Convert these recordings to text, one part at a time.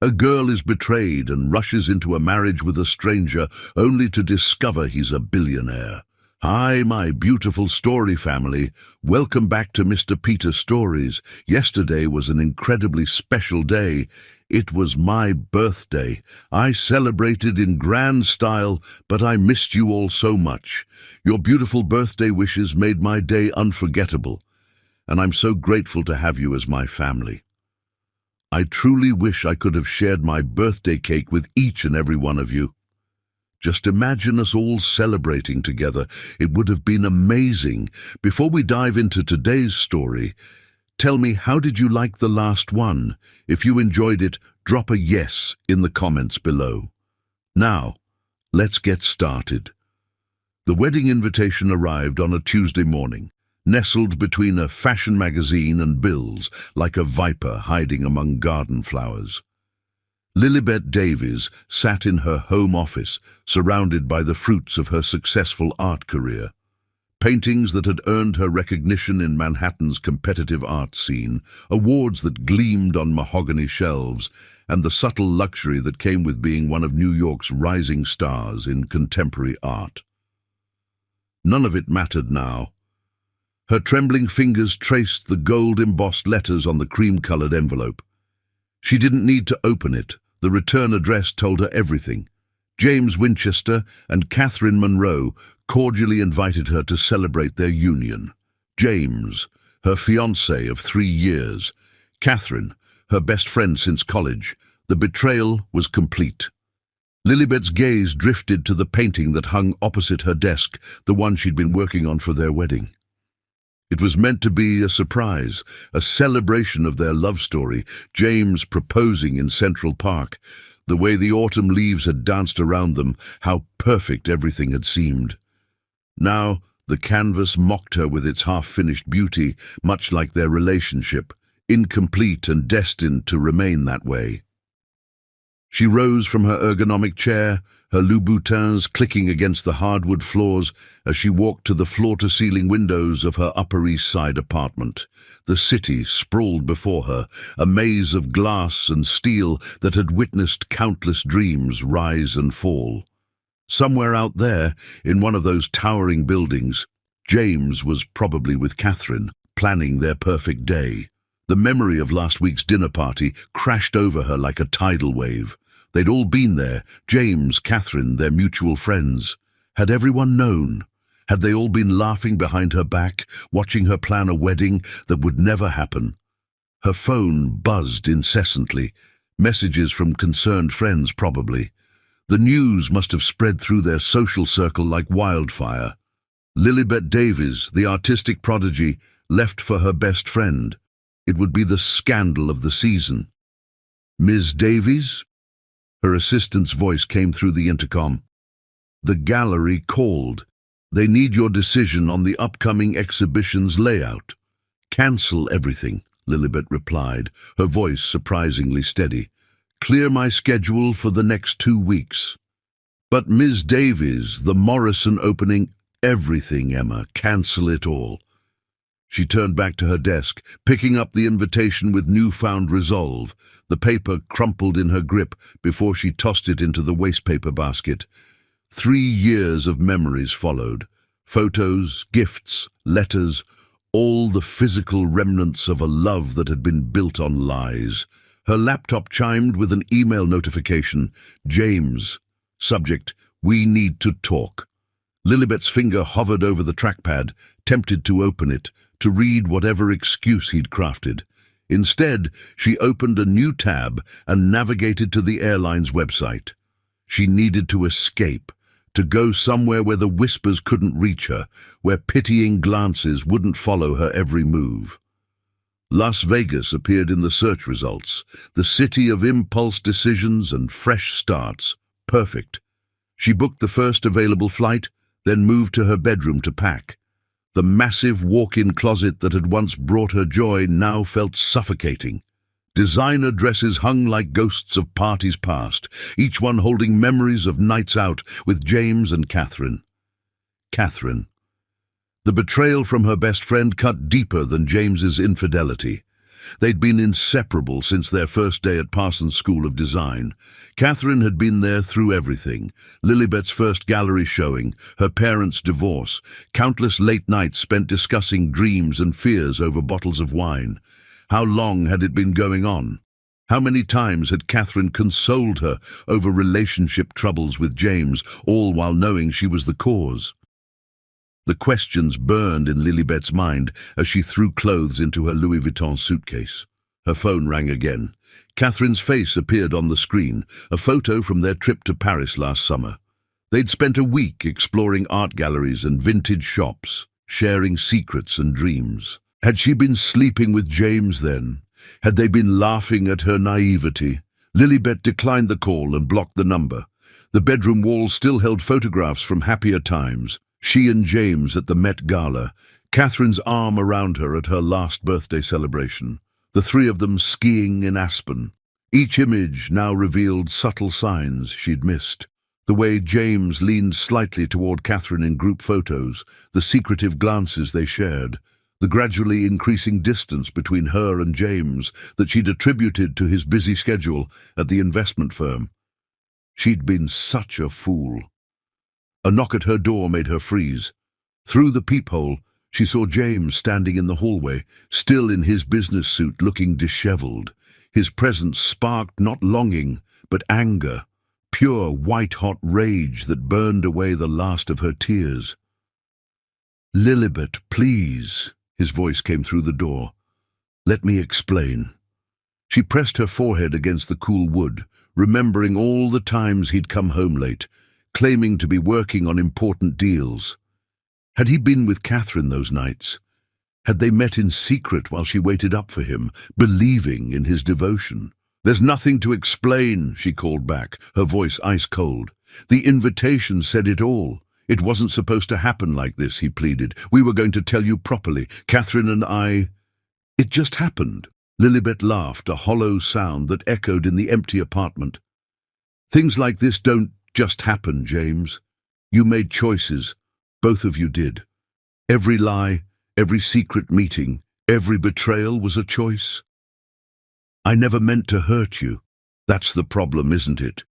A girl is betrayed and rushes into a marriage with a stranger only to discover he's a billionaire. Hi, my beautiful story family. Welcome back to Mr. Peter Stories. Yesterday was an incredibly special day. It was my birthday. I celebrated in grand style, but I missed you all so much. Your beautiful birthday wishes made my day unforgettable, and I'm so grateful to have you as my family. I truly wish I could have shared my birthday cake with each and every one of you. Just imagine us all celebrating together. It would have been amazing. Before we dive into today's story, tell me, how did you like the last one? If you enjoyed it, drop a yes in the comments below. Now, let's get started. The wedding invitation arrived on a Tuesday morning, nestled between a fashion magazine and bills like a viper hiding among garden flowers. Lilibet Davies sat in her home office, surrounded by the fruits of her successful art career. Paintings that had earned her recognition in Manhattan's competitive art scene, awards that gleamed on mahogany shelves, and the subtle luxury that came with being one of New York's rising stars in contemporary art. None of it mattered now. Her trembling fingers traced the gold-embossed letters on the cream-colored envelope. She didn't need to open it. The return address told her everything. James Winchester and Catherine Monroe cordially invited her to celebrate their union. James, her fiancé of 3 years. Catherine, her best friend since college. The betrayal was complete. Lilibet's gaze drifted to the painting that hung opposite her desk, the one she'd been working on for their wedding. It was meant to be a surprise, a celebration of their love story, James proposing in Central Park. The way the autumn leaves had danced around them, how perfect everything had seemed. Now, the canvas mocked her with its half-finished beauty, much like their relationship, incomplete and destined to remain that way. She rose from her ergonomic chair, her Louboutins clicking against the hardwood floors as she walked to the floor-to-ceiling windows of her Upper East Side apartment. The city sprawled before her, a maze of glass and steel that had witnessed countless dreams rise and fall. Somewhere out there, in one of those towering buildings, James was probably with Catherine, planning their perfect day. The memory of last week's dinner party crashed over her like a tidal wave. They'd all been there, James, Catherine, their mutual friends. Had everyone known? Had they all been laughing behind her back, watching her plan a wedding that would never happen? Her phone buzzed incessantly, messages from concerned friends probably. The news must have spread through their social circle like wildfire. Lilibet Davies, the artistic prodigy, left for her best friend. It would be the scandal of the season. "Ms. Davies?" Her assistant's voice came through the intercom. "The gallery called. They need your decision on the upcoming exhibition's layout." "Cancel everything," Lilibet replied, her voice surprisingly steady. "Clear my schedule for the next 2 weeks." "But Ms. Davies, the Morrison opening—" "Everything, Emma. Cancel it all." She turned back to her desk, picking up the invitation with newfound resolve. The paper crumpled in her grip before she tossed it into the wastepaper basket. 3 years of memories followed. Photos, gifts, letters, all the physical remnants of a love that had been built on lies. Her laptop chimed with an email notification. "James." Subject, "We need to talk." Lilibet's finger hovered over the trackpad, tempted to open it, to read whatever excuse he'd crafted. Instead, she opened a new tab and navigated to the airline's website. She needed to escape, to go somewhere where the whispers couldn't reach her, where pitying glances wouldn't follow her every move. Las Vegas appeared in the search results, the city of impulse decisions and fresh starts. Perfect. She booked the first available flight, then moved to her bedroom to pack. The massive walk-in closet that had once brought her joy now felt suffocating. Designer dresses hung like ghosts of parties past, each one holding memories of nights out with James and Catherine. The betrayal from her best friend cut deeper than James's infidelity. They'd been inseparable since their first day at Parsons School of Design. Catherine had been there through everything: Lilibet's first gallery showing, her parents' divorce, countless late nights spent discussing dreams and fears over bottles of wine. How long had it been going on? How many times had Catherine consoled her over relationship troubles with James, all while knowing she was the cause? The questions burned in Lilibet's mind as she threw clothes into her Louis Vuitton suitcase. Her phone rang again. Catherine's face appeared on the screen, a photo from their trip to Paris last summer. They'd spent a week exploring art galleries and vintage shops, sharing secrets and dreams. Had she been sleeping with James then? Had they been laughing at her naivety? Lilibet declined the call and blocked the number. The bedroom wall still held photographs from happier times. She and James at the Met Gala, Catherine's arm around her at her last birthday celebration, the three of them skiing in Aspen. Each image now revealed subtle signs she'd missed. The way James leaned slightly toward Catherine in group photos, the secretive glances they shared, the gradually increasing distance between her and James that she'd attributed to his busy schedule at the investment firm. She'd been such a fool. A knock at her door made her freeze. Through the peephole, she saw James standing in the hallway, still in his business suit, looking disheveled. His presence sparked not longing, but anger, pure white-hot rage that burned away the last of her tears. "Lilibet, please," his voice came through the door. "Let me explain." She pressed her forehead against the cool wood, remembering all the times he'd come home late, claiming to be working on important deals. Had he been with Catherine those nights? Had they met in secret while she waited up for him, believing in his devotion? "There's nothing to explain," she called back, her voice ice-cold. "The invitation said it all. It wasn't supposed to happen like this," he pleaded. "We were going to tell you properly. Catherine and I—" "It just happened." Lilibet laughed, a hollow sound that echoed in the empty apartment. "Things like this don't just happen, James. You made choices. Both of you did. Every lie, every secret meeting, every betrayal was a choice. I never meant to hurt you. That's the problem, isn't it?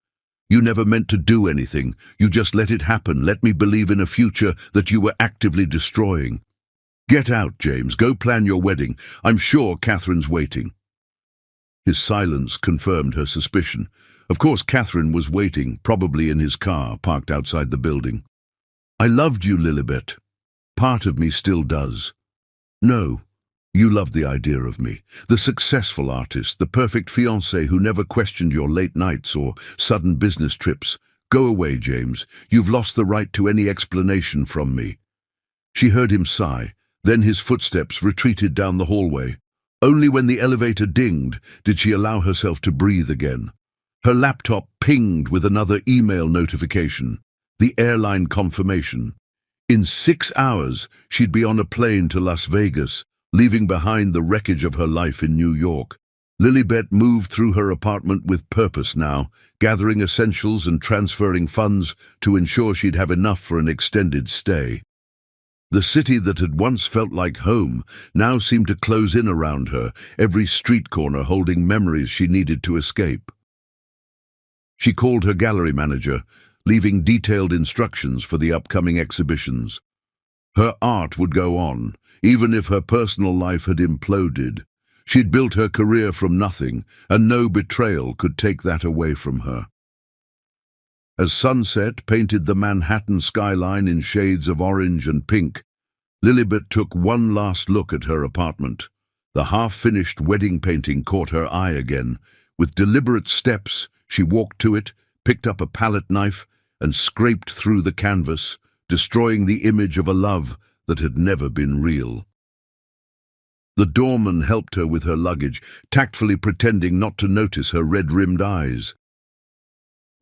You never meant to do anything. You just let it happen, let me believe in a future that you were actively destroying. Get out, James. Go plan your wedding. I'm sure Catherine's waiting." His silence confirmed her suspicion. Of course Catherine was waiting, probably in his car, parked outside the building. "I loved you, Lilibet. Part of me still does." "No, you loved the idea of me. The successful artist, the perfect fiancé who never questioned your late nights or sudden business trips. Go away, James. You've lost the right to any explanation from me." She heard him sigh. Then his footsteps retreated down the hallway. Only when the elevator dinged did she allow herself to breathe again. Her laptop pinged with another email notification, the airline confirmation. In 6 hours, she'd be on a plane to Las Vegas, leaving behind the wreckage of her life in New York. Lilibet moved through her apartment with purpose now, gathering essentials and transferring funds to ensure she'd have enough for an extended stay. The city that had once felt like home now seemed to close in around her, every street corner holding memories she needed to escape. She called her gallery manager, leaving detailed instructions for the upcoming exhibitions. Her art would go on, even if her personal life had imploded. She'd built her career from nothing, and no betrayal could take that away from her. As sunset painted the Manhattan skyline in shades of orange and pink, Lilibet took one last look at her apartment. The half-finished wedding painting caught her eye again. With deliberate steps, she walked to it, picked up a palette knife, and scraped through the canvas, destroying the image of a love that had never been real. The doorman helped her with her luggage, tactfully pretending not to notice her red-rimmed eyes.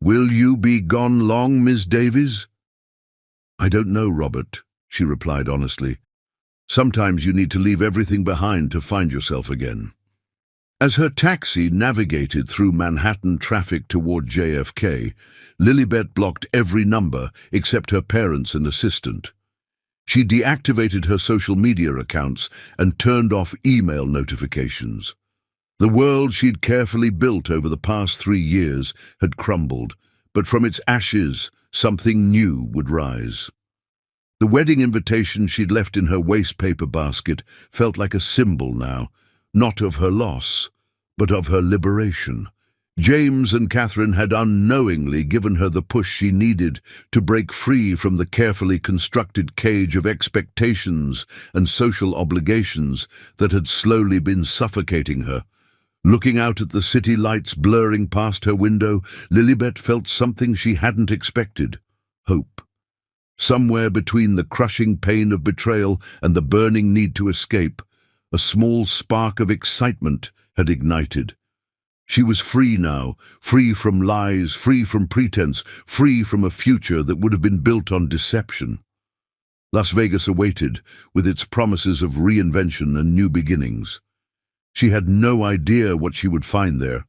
"Will you be gone long, Miss Davies?" "I don't know, Robert," she replied honestly. "Sometimes you need to leave everything behind to find yourself again." As her taxi navigated through Manhattan traffic toward JFK, Lilibet blocked every number except her parents and assistant. She deactivated her social media accounts and turned off email notifications. The world she'd carefully built over the past 3 years had crumbled, but from its ashes, something new would rise. The wedding invitation she'd left in her wastepaper basket felt like a symbol now, not of her loss, but of her liberation. James and Catherine had unknowingly given her the push she needed to break free from the carefully constructed cage of expectations and social obligations that had slowly been suffocating her. Looking out at the city lights blurring past her window, Lilibet felt something she hadn't expected: hope. Somewhere between the crushing pain of betrayal and the burning need to escape, a small spark of excitement had ignited. She was free now, free from lies, free from pretense, free from a future that would have been built on deception. Las Vegas awaited, with its promises of reinvention and new beginnings. She had no idea what she would find there,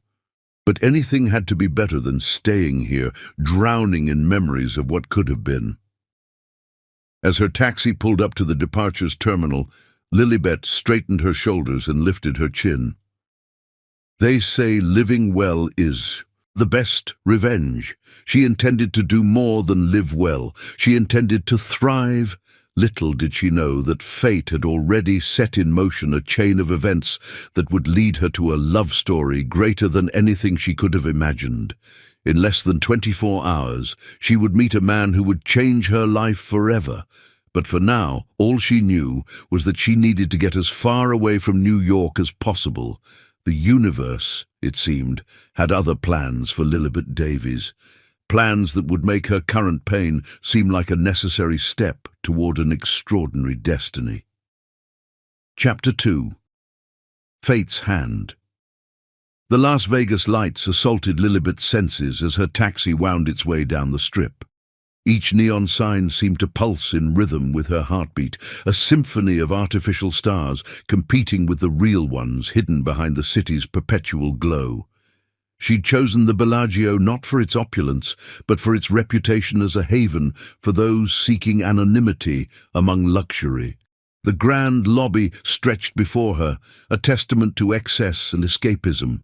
but anything had to be better than staying here, drowning in memories of what could have been. As her taxi pulled up to the departures terminal, Lilibet straightened her shoulders and lifted her chin. They say living well is the best revenge. She intended to do more than live well. She intended to thrive. Little did she know that fate had already set in motion a chain of events that would lead her to a love story greater than anything she could have imagined. In less than 24 hours, she would meet a man who would change her life forever. But for now, all she knew was that she needed to get as far away from New York as possible. The universe, it seemed, had other plans for Lilibet Davies, plans that would make her current pain seem like a necessary step toward an extraordinary destiny. Chapter 2. Fate's Hand. The Las Vegas lights assaulted Lilibet's senses as her taxi wound its way down the strip. Each neon sign seemed to pulse in rhythm with her heartbeat, a symphony of artificial stars competing with the real ones hidden behind the city's perpetual glow. She'd chosen the Bellagio not for its opulence, but for its reputation as a haven for those seeking anonymity among luxury. The grand lobby stretched before her, a testament to excess and escapism.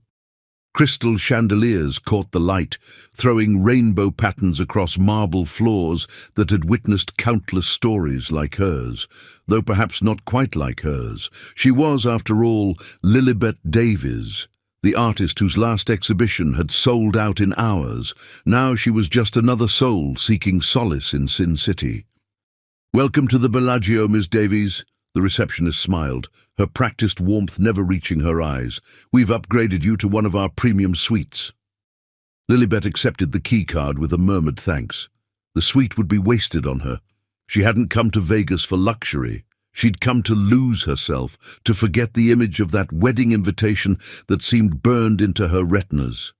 Crystal chandeliers caught the light, throwing rainbow patterns across marble floors that had witnessed countless stories like hers, though perhaps not quite like hers. She was, after all, Lilibet Davies, the artist whose last exhibition had sold out in hours. Now she was just another soul seeking solace in Sin City. "Welcome to the Bellagio, Miss Davies," the receptionist smiled, her practiced warmth never reaching her eyes. "We've upgraded you to one of our premium suites." Lilibet accepted the key card with a murmured thanks. The suite would be wasted on her. She hadn't come to Vegas for luxury. She'd come to lose herself, to forget the image of that wedding invitation that seemed burned into her retinas.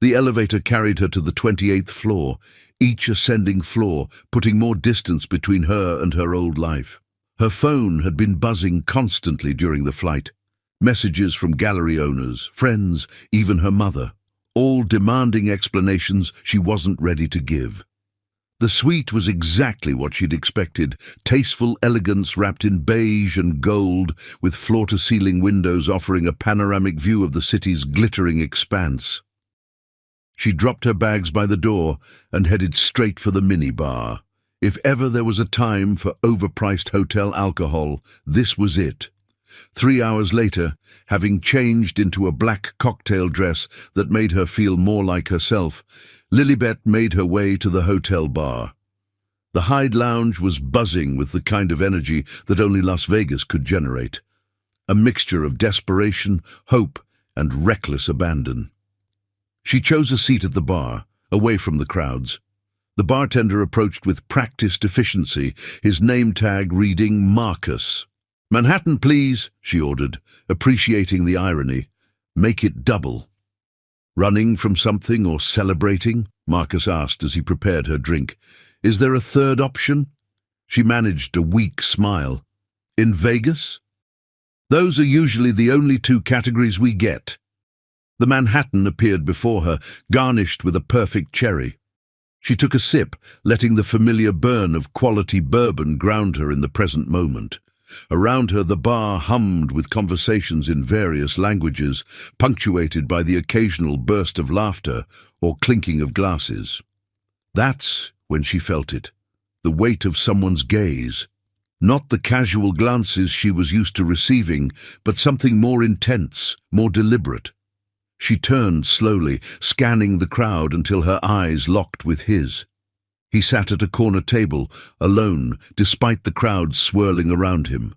The elevator carried her to the 28th floor, each ascending floor putting more distance between her and her old life. Her phone had been buzzing constantly during the flight. Messages from gallery owners, friends, even her mother, all demanding explanations she wasn't ready to give. The suite was exactly what she'd expected, tasteful elegance wrapped in beige and gold, with floor-to-ceiling windows offering a panoramic view of the city's glittering expanse. She dropped her bags by the door and headed straight for the minibar. If ever there was a time for overpriced hotel alcohol, this was it. 3 hours later, having changed into a black cocktail dress that made her feel more like herself, Lilibet made her way to the hotel bar. The Hyde Lounge was buzzing with the kind of energy that only Las Vegas could generate. A mixture of desperation, hope, and reckless abandon. She chose a seat at the bar, away from the crowds. The bartender approached with practiced efficiency, his name tag reading Marcus. "Manhattan, please," she ordered, appreciating the irony. "Make it double." "Running from something or celebrating?" Marcus asked as he prepared her drink. "Is there a third option?" She managed a weak smile. "In Vegas? Those are usually the only 2 categories we get." The Manhattan appeared before her, garnished with a perfect cherry. She took a sip, letting the familiar burn of quality bourbon ground her in the present moment. Around her the bar hummed with conversations in various languages, punctuated by the occasional burst of laughter or clinking of glasses. That's when she felt it, the weight of someone's gaze. Not the casual glances she was used to receiving, but something more intense, more deliberate. She turned slowly, scanning the crowd until her eyes locked with his. He sat at a corner table, alone, despite the crowd swirling around him.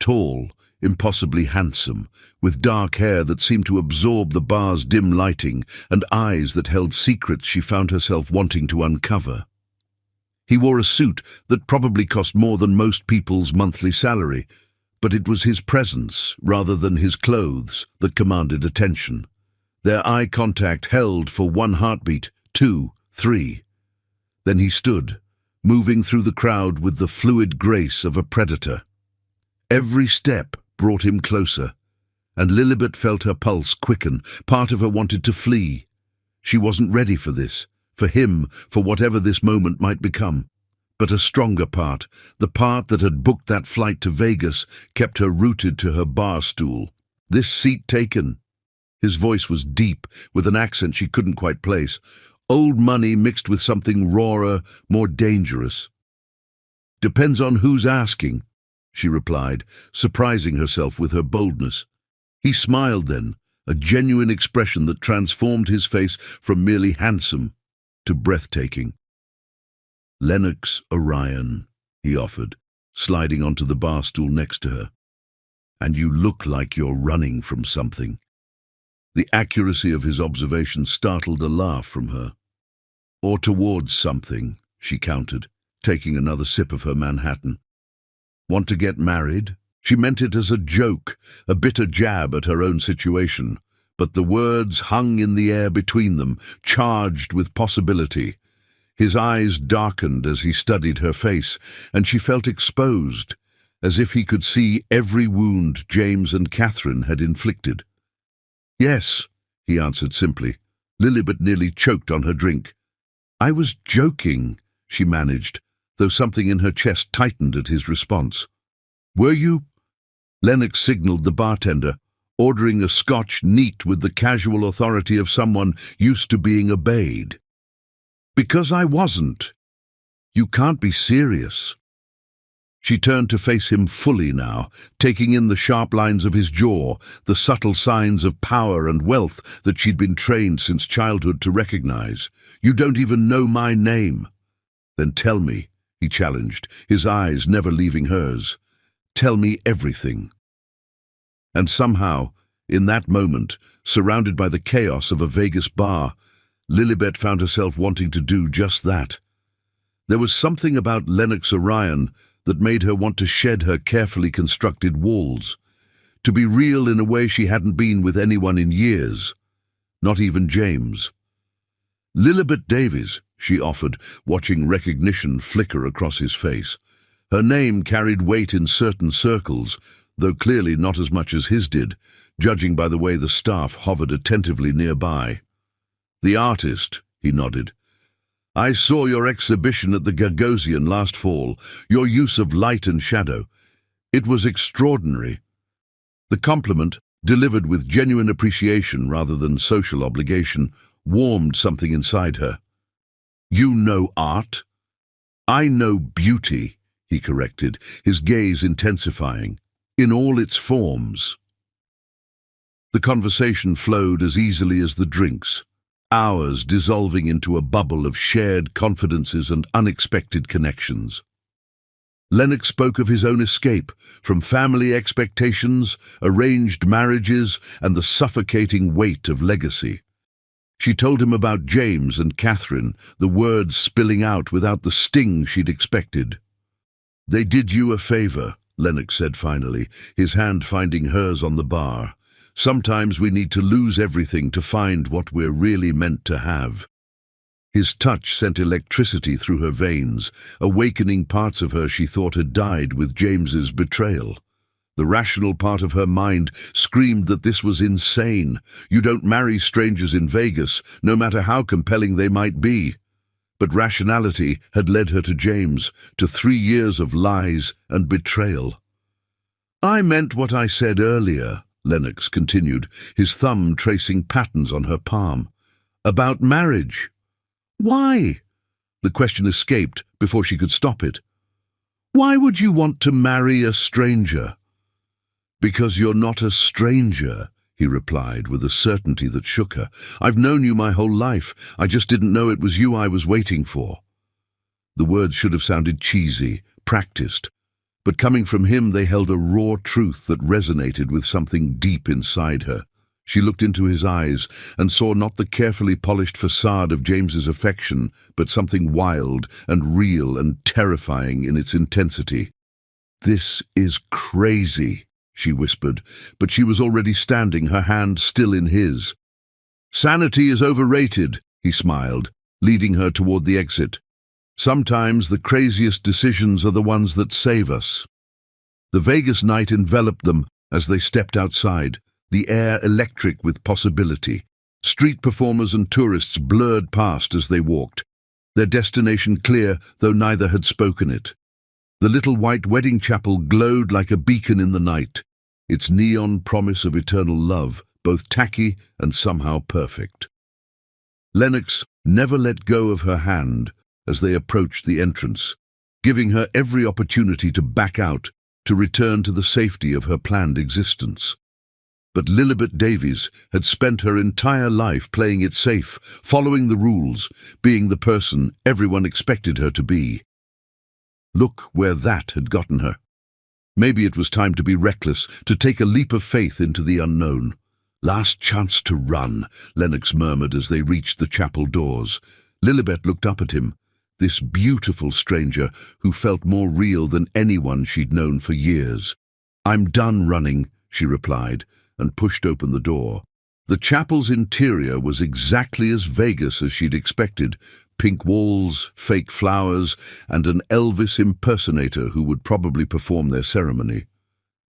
Tall, impossibly handsome, with dark hair that seemed to absorb the bar's dim lighting and eyes that held secrets she found herself wanting to uncover. He wore a suit that probably cost more than most people's monthly salary, but it was his presence, rather than his clothes, that commanded attention. Their eye contact held for one heartbeat, 2, 3. Then he stood, moving through the crowd with the fluid grace of a predator. Every step brought him closer, and Lilibet felt her pulse quicken. Part of her wanted to flee. She wasn't ready for this, for him, for whatever this moment might become. But a stronger part, the part that had booked that flight to Vegas, kept her rooted to her bar stool. This seat taken. His voice was deep, with an accent she couldn't quite place. Old money mixed with something rawer, more dangerous. "Depends on who's asking," she replied, surprising herself with her boldness. He smiled then, a genuine expression that transformed his face from merely handsome to breathtaking. "Lennox Orion," he offered, sliding onto the bar stool next to her. "And you look like you're running from something." The accuracy of his observation startled a laugh from her. "Or towards something," she countered, taking another sip of her Manhattan. "Want to get married?" She meant it as a joke, a bitter jab at her own situation, but the words hung in the air between them, charged with possibility. His eyes darkened as he studied her face, and she felt exposed, as if he could see every wound James and Catherine had inflicted. "Yes," he answered simply. Lilibet nearly choked on her drink. "I was joking," she managed, though something in her chest tightened at his response. "Were you?" Lennox signaled the bartender, ordering a scotch neat with the casual authority of someone used to being obeyed. "Because I wasn't. You can't be serious." She turned to face him fully now, taking in the sharp lines of his jaw, the subtle signs of power and wealth that she'd been trained since childhood to recognize. "You don't even know my name." "Then tell me," he challenged, his eyes never leaving hers. "Tell me everything." And somehow, in that moment, surrounded by the chaos of a Vegas bar, Lilibet found herself wanting to do just that. There was something about Lennox Orion that made her want to shed her carefully constructed walls, to be real in a way she hadn't been with anyone in years, not even James. "Lilibet Davies," she offered, watching recognition flicker across his face. Her name carried weight in certain circles, though clearly not as much as his did, judging by the way the staff hovered attentively nearby. "The artist," he nodded. "I saw your exhibition at the Gagosian last fall, your use of light and shadow. It was extraordinary." The compliment, delivered with genuine appreciation rather than social obligation, warmed something inside her. "You know art?" "I know beauty," he corrected, his gaze intensifying, "in all its forms." The conversation flowed as easily as the drinks, hours dissolving into a bubble of shared confidences and unexpected connections. Lennox spoke of his own escape from family expectations, arranged marriages, and the suffocating weight of legacy. She told him about James and Catherine, the words spilling out without the sting she'd expected. "They did you a favor," Lennox said finally, his hand finding hers on the bar. "Sometimes we need to lose everything to find what we're really meant to have." His touch sent electricity through her veins, awakening parts of her she thought had died with James's betrayal. The rational part of her mind screamed that this was insane. You don't marry strangers in Vegas, no matter how compelling they might be. But rationality had led her to James, to 3 years of lies and betrayal. "I meant what I said earlier," Lennox continued, his thumb tracing patterns on her palm. "About marriage." "Why?" The question escaped before she could stop it. "Why would you want to marry a stranger?" "Because you're not a stranger," he replied with a certainty that shook her. "I've known you my whole life. I just didn't know it was you I was waiting for." The words should have sounded cheesy, practiced, but coming from him they held a raw truth that resonated with something deep inside her. She looked into his eyes and saw not the carefully polished facade of James's affection, but something wild and real and terrifying in its intensity. "This is crazy," she whispered, but she was already standing, her hand still in his. "Sanity is overrated," he smiled, leading her toward the exit. "Sometimes the craziest decisions are the ones that save us." The Vegas night enveloped them as they stepped outside, the air electric with possibility. Street performers and tourists blurred past as they walked, their destination clear, though neither had spoken it. The little white wedding chapel glowed like a beacon in the night, its neon promise of eternal love, both tacky and somehow perfect. Lennox never let go of her hand as they approached the entrance, giving her every opportunity to back out, to return to the safety of her planned existence. But Lilibet Davies had spent her entire life playing it safe, following the rules, being the person everyone expected her to be. Look where that had gotten her. Maybe it was time to be reckless, to take a leap of faith into the unknown. "Last chance to run," Lennox murmured as they reached the chapel doors. Lilibet looked up at him, this beautiful stranger who felt more real than anyone she'd known for years. "I'm done running," she replied, and pushed open the door. The chapel's interior was exactly as Vegas as she'd expected. Pink walls, fake flowers, and an Elvis impersonator who would probably perform their ceremony.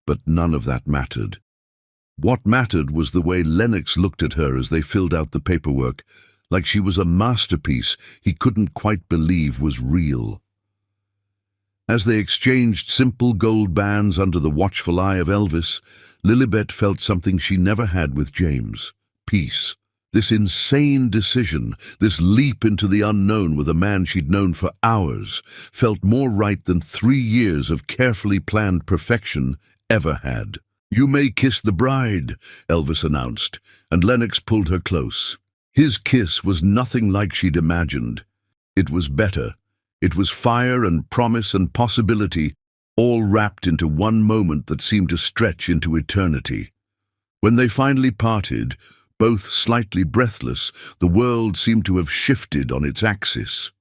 But none of that mattered. What mattered was the way Lennox looked at her as they filled out the paperwork, like she was a masterpiece he couldn't quite believe was real. As they exchanged simple gold bands under the watchful eye of Elvis, Lilibet felt something she never had with James: peace. This insane decision, this leap into the unknown with a man she'd known for hours, felt more right than 3 years of carefully planned perfection ever had. "You may kiss the bride," Elvis announced, and Lennox pulled her close. His kiss was nothing like she'd imagined. It was better. It was fire and promise and possibility, all wrapped into one moment that seemed to stretch into eternity. When they finally parted, both slightly breathless, the world seemed to have shifted on its axis.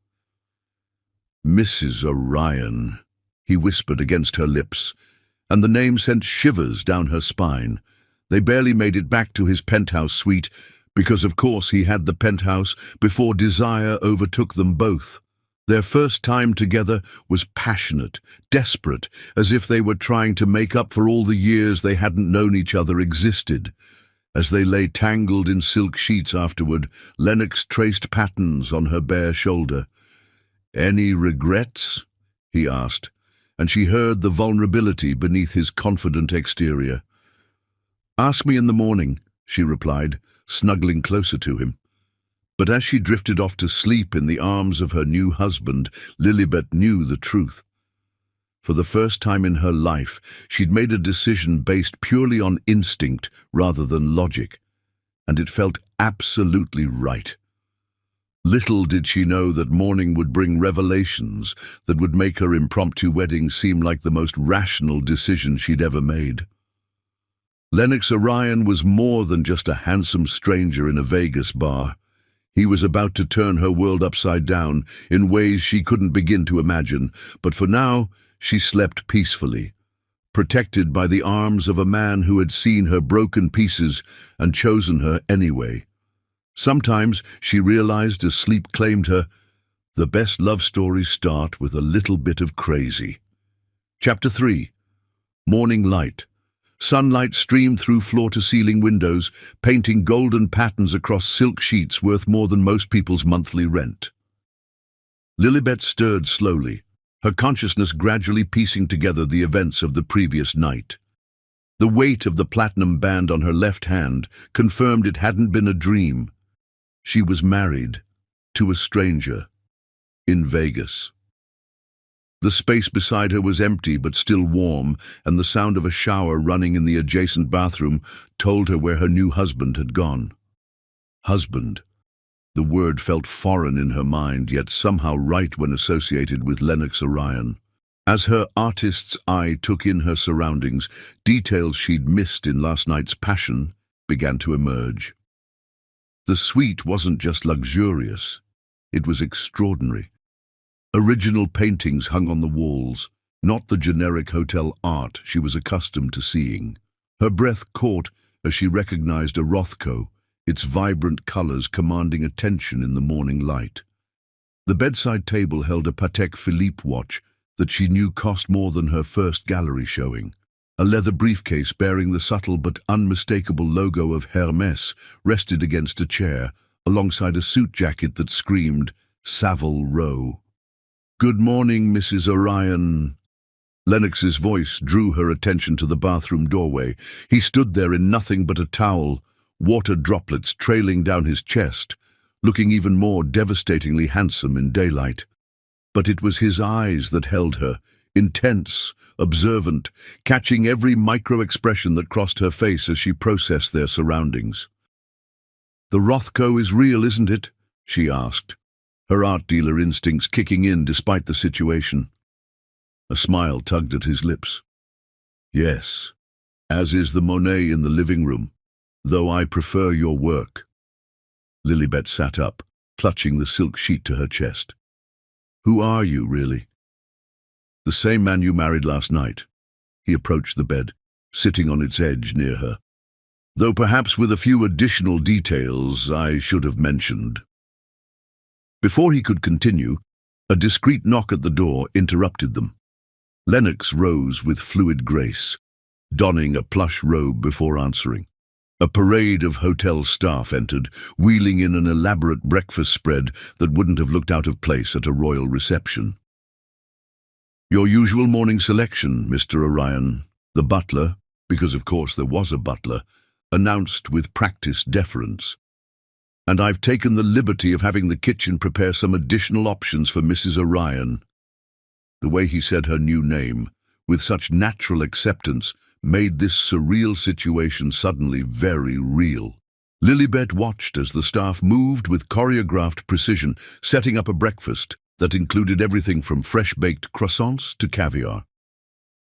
"Mrs. Orion," he whispered against her lips, and the name sent shivers down her spine. They barely made it back to his penthouse suite, because of course he had the penthouse before desire overtook them both. Their first time together was passionate, desperate, as if they were trying to make up for all the years they hadn't known each other existed. As they lay tangled in silk sheets afterward, Lennox traced patterns on her bare shoulder. "Any regrets?" he asked, and she heard the vulnerability beneath his confident exterior. "Ask me in the morning," she replied, snuggling closer to him. But as she drifted off to sleep in the arms of her new husband, Lilibet knew the truth. For the first time in her life, she'd made a decision based purely on instinct rather than logic, and it felt absolutely right. Little did she know that morning would bring revelations that would make her impromptu wedding seem like the most rational decision she'd ever made. Lennox Orion was more than just a handsome stranger in a Vegas bar. He was about to turn her world upside down in ways she couldn't begin to imagine, but for now she slept peacefully, protected by the arms of a man who had seen her broken pieces and chosen her anyway. Sometimes, she realized as sleep claimed her, the best love stories start with a little bit of crazy. Chapter 3. Morning Light. Sunlight streamed through floor-to-ceiling windows, painting golden patterns across silk sheets worth more than most people's monthly rent. Lilibet stirred slowly, her consciousness gradually piecing together the events of the previous night. The weight of the platinum band on her left hand confirmed it hadn't been a dream. She was married to a stranger in Vegas. The space beside her was empty but still warm, and the sound of a shower running in the adjacent bathroom told her where her new husband had gone. Husband. The word felt foreign in her mind, yet somehow right when associated with Lennox Orion. As her artist's eye took in her surroundings, details she'd missed in last night's passion began to emerge. The suite wasn't just luxurious, it was extraordinary. Original paintings hung on the walls, not the generic hotel art she was accustomed to seeing. Her breath caught as she recognized a Rothko, its vibrant colors commanding attention in the morning light. The bedside table held a Patek Philippe watch that she knew cost more than her first gallery showing. A leather briefcase bearing the subtle but unmistakable logo of Hermès rested against a chair, alongside a suit jacket that screamed Savile Row. "Good morning, Mrs. Orion." Lennox's voice drew her attention to the bathroom doorway. He stood there in nothing but a towel, water droplets trailing down his chest, looking even more devastatingly handsome in daylight. But it was his eyes that held her, intense, observant, catching every micro-expression that crossed her face as she processed their surroundings. "The Rothko is real, isn't it?" she asked, her art dealer instincts kicking in despite the situation. A smile tugged at his lips. "Yes, as is the Monet in the living room, though I prefer your work." Lilibet sat up, clutching the silk sheet to her chest. "Who are you, really?" "The same man you married last night." He approached the bed, sitting on its edge near her. "Though perhaps with a few additional details I should have mentioned." Before he could continue, a discreet knock at the door interrupted them. Lennox rose with fluid grace, donning a plush robe before answering. A parade of hotel staff entered, wheeling in an elaborate breakfast spread that wouldn't have looked out of place at a royal reception. "Your usual morning selection, Mr. Orion," the butler, because of course there was a butler, announced with practiced deference. "And I've taken the liberty of having the kitchen prepare some additional options for Mrs. Orion." The way he said her new name, with such natural acceptance, made this surreal situation suddenly very real. Lilibet watched as the staff moved with choreographed precision, setting up a breakfast that included everything from fresh-baked croissants to caviar.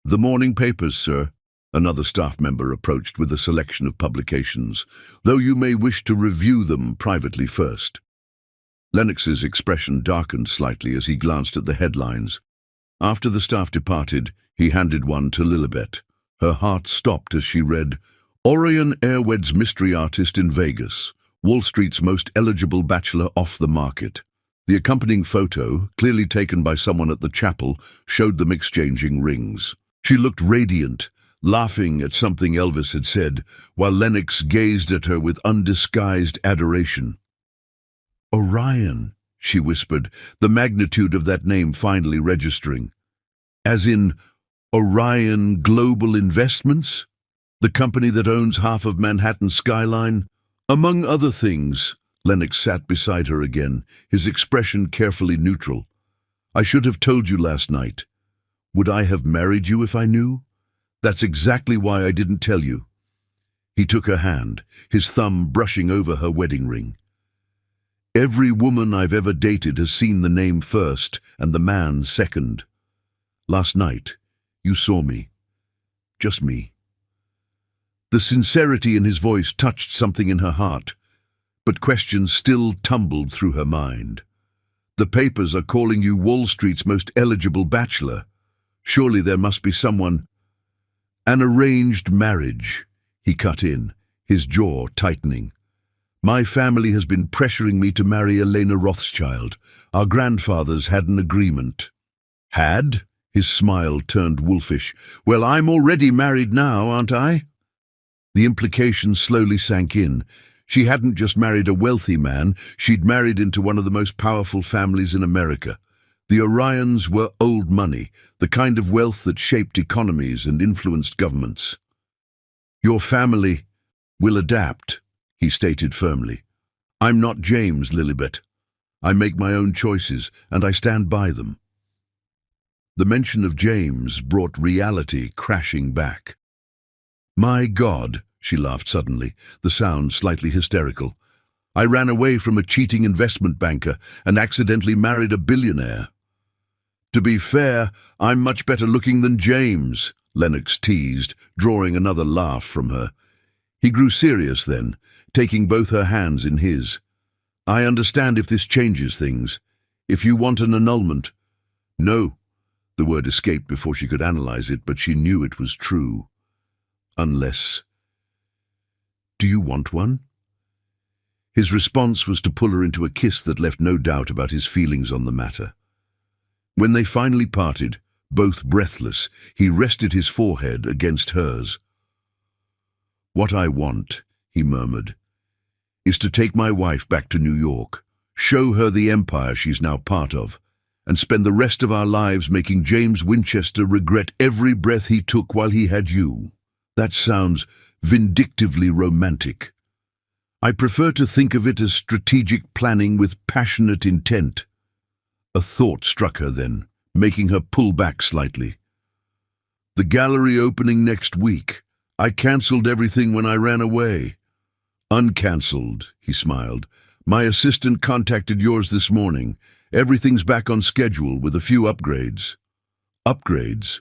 "The morning papers, sir," another staff member approached with a selection of publications, "though you may wish to review them privately first." Lennox's expression darkened slightly as he glanced at the headlines. After the staff departed, he handed one to Lilibet. Her heart stopped as she read, "Orion Airweds mystery artist in Vegas, Wall Street's most eligible bachelor off the market." The accompanying photo, clearly taken by someone at the chapel, showed them exchanging rings. She looked radiant, laughing at something Elvis had said, while Lennox gazed at her with undisguised adoration. "Orion," she whispered, the magnitude of that name finally registering. "As in Orion Global Investments? The company that owns half of Manhattan's skyline?" "Among other things." Lennox sat beside her again, his expression carefully neutral. "I should have told you last night. Would I have married you if I knew? That's exactly why I didn't tell you." He took her hand, his thumb brushing over her wedding ring. "Every woman I've ever dated has seen the name first and the man second. Last night, you saw me. Just me." The sincerity in his voice touched something in her heart, but questions still tumbled through her mind. "The papers are calling you Wall Street's most eligible bachelor. Surely there must be someone—" "An arranged marriage," he cut in, his jaw tightening. "My family has been pressuring me to marry Elena Rothschild. Our grandfathers had an agreement." "Had?" His smile turned wolfish. "Well, I'm already married now, aren't I?" The implication slowly sank in. She hadn't just married a wealthy man, she'd married into one of the most powerful families in America. The Orions were old money, the kind of wealth that shaped economies and influenced governments. "Your family will adapt," he stated firmly. "I'm not James, Lilibet. I make my own choices, and I stand by them." The mention of James brought reality crashing back. "My God," she laughed suddenly, the sound slightly hysterical. "I ran away from a cheating investment banker and accidentally married a billionaire." "To be fair, I'm much better looking than James," Lennox teased, drawing another laugh from her. He grew serious then, taking both her hands in his. "I understand if this changes things. If you want an annulment—" "No." The word escaped before she could analyze it, but she knew it was true. "Unless—" "Do you want one?" His response was to pull her into a kiss that left no doubt about his feelings on the matter. When they finally parted, both breathless, he rested his forehead against hers. "What I want," he murmured, "is to take my wife back to New York, show her the empire she's now part of, and spend the rest of our lives making James Winchester regret every breath he took while he had you. That sounds vindictively romantic. I prefer to think of it as strategic planning with passionate intent." A thought struck her then, making her pull back slightly. "The gallery opening next week. I cancelled everything when I ran away." "Uncancelled," he smiled. "My assistant contacted yours this morning. Everything's back on schedule with a few upgrades." "Upgrades?"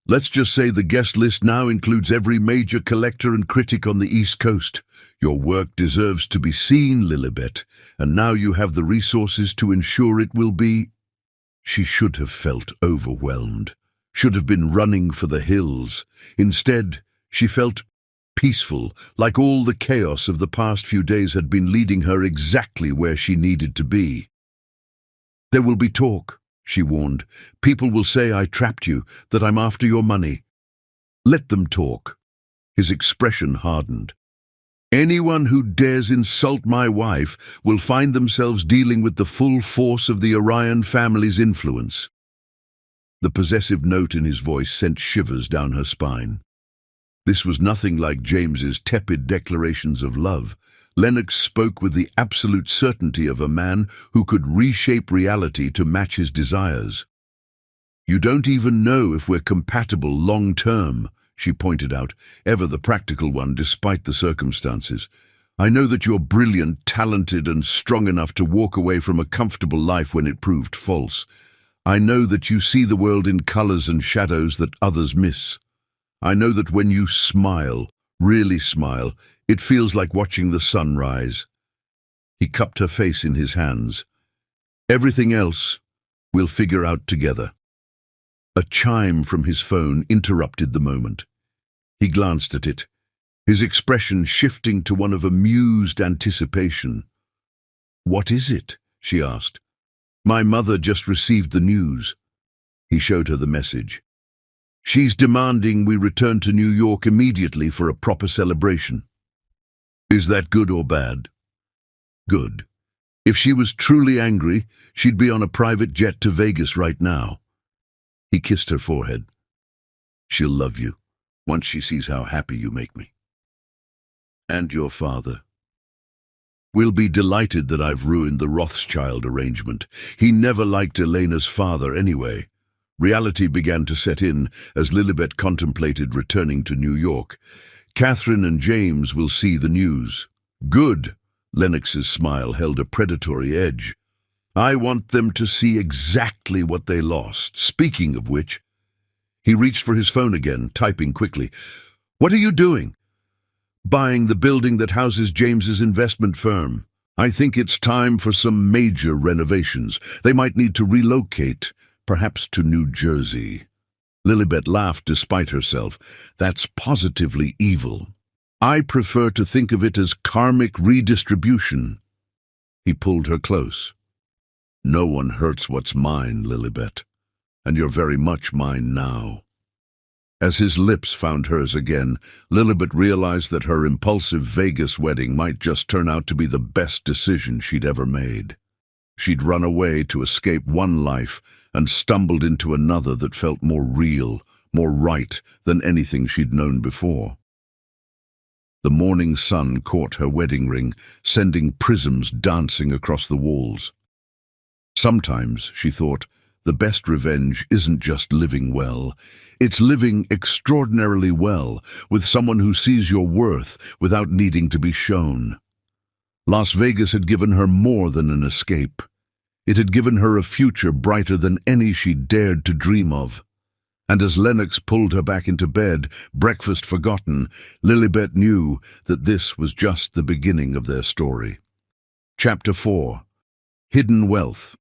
"Let's just say the guest list now includes every major collector and critic on the East Coast. Your work deserves to be seen, Lilibet, and now you have the resources to ensure it will be—" She should have felt overwhelmed, should have been running for the hills. Instead, she felt peaceful, like all the chaos of the past few days had been leading her exactly where she needed to be. "There will be talk," she warned. "People will say I trapped you, that I'm after your money. Let them talk." His expression hardened. "Anyone who dares insult my wife will find themselves dealing with the full force of the Orion family's influence." The possessive note in his voice sent shivers down her spine. This was nothing like James's tepid declarations of love. Lennox spoke with the absolute certainty of a man who could reshape reality to match his desires. "You don't even know if we're compatible long-term," she pointed out, ever the practical one despite the circumstances. "I know that you're brilliant, talented, and strong enough to walk away from a comfortable life when it proved false. I know that you see the world in colors and shadows that others miss. I know that when you smile, really smile, it feels like watching the sun rise." He cupped her face in his hands. "Everything else we'll figure out together." A chime from his phone interrupted the moment. He glanced at it, his expression shifting to one of amused anticipation. "What is it?" she asked. "My mother just received the news." He showed her the message. "She's demanding we return to New York immediately for a proper celebration." "Is that good or bad?" "Good. If she was truly angry, she'd be on a private jet to Vegas right now." He kissed her forehead. "She'll love you, once she sees how happy you make me. And your father. We'll be delighted that I've ruined the Rothschild arrangement. He never liked Elena's father anyway." Reality began to set in as Lilibet contemplated returning to New York. "Catherine and James will see the news." "Good." Lennox's smile held a predatory edge. "I want them to see exactly what they lost. Speaking of which—" He reached for his phone again, typing quickly. "What are you doing?" "Buying the building that houses James's investment firm. I think it's time for some major renovations. They might need to relocate, perhaps to New Jersey." Lilibet laughed despite herself. "That's positively evil. I prefer to think of it as karmic redistribution." He pulled her close. "No one hurts what's mine, Lilibet, and you're very much mine now." As his lips found hers again, Lilibet realized that her impulsive Vegas wedding might just turn out to be the best decision she'd ever made. She'd run away to escape one life and stumbled into another that felt more real, more right than anything she'd known before. The morning sun caught her wedding ring, sending prisms dancing across the walls. Sometimes, she thought, the best revenge isn't just living well, it's living extraordinarily well with someone who sees your worth without needing to be shown. Las Vegas had given her more than an escape. It had given her a future brighter than any she'd dared to dream of. And as Lennox pulled her back into bed, breakfast forgotten, Lilibet knew that this was just the beginning of their story. Chapter 4. Hidden Wealth.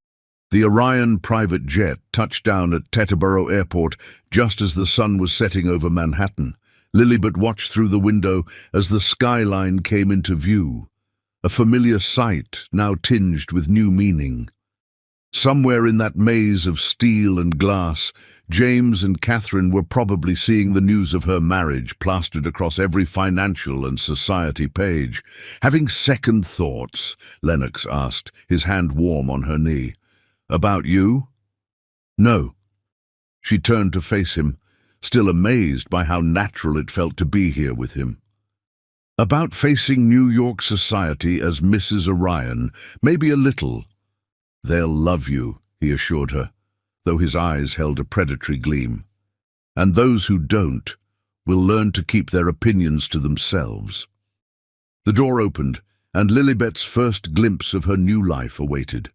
The Orion private jet touched down at Teterboro Airport just as the sun was setting over Manhattan. Lilibet watched through the window as the skyline came into view, a familiar sight now tinged with new meaning. Somewhere in that maze of steel and glass, James and Catherine were probably seeing the news of her marriage plastered across every financial and society page. "Having second thoughts?" Lennox asked, his hand warm on her knee. "About you?" "No." She turned to face him, still amazed by how natural it felt to be here with him. "About facing New York society as Mrs. Orion, maybe a little." "They'll love you," he assured her, though his eyes held a predatory gleam. "And those who don't will learn to keep their opinions to themselves." The door opened, and Lilibet's first glimpse of her new life awaited.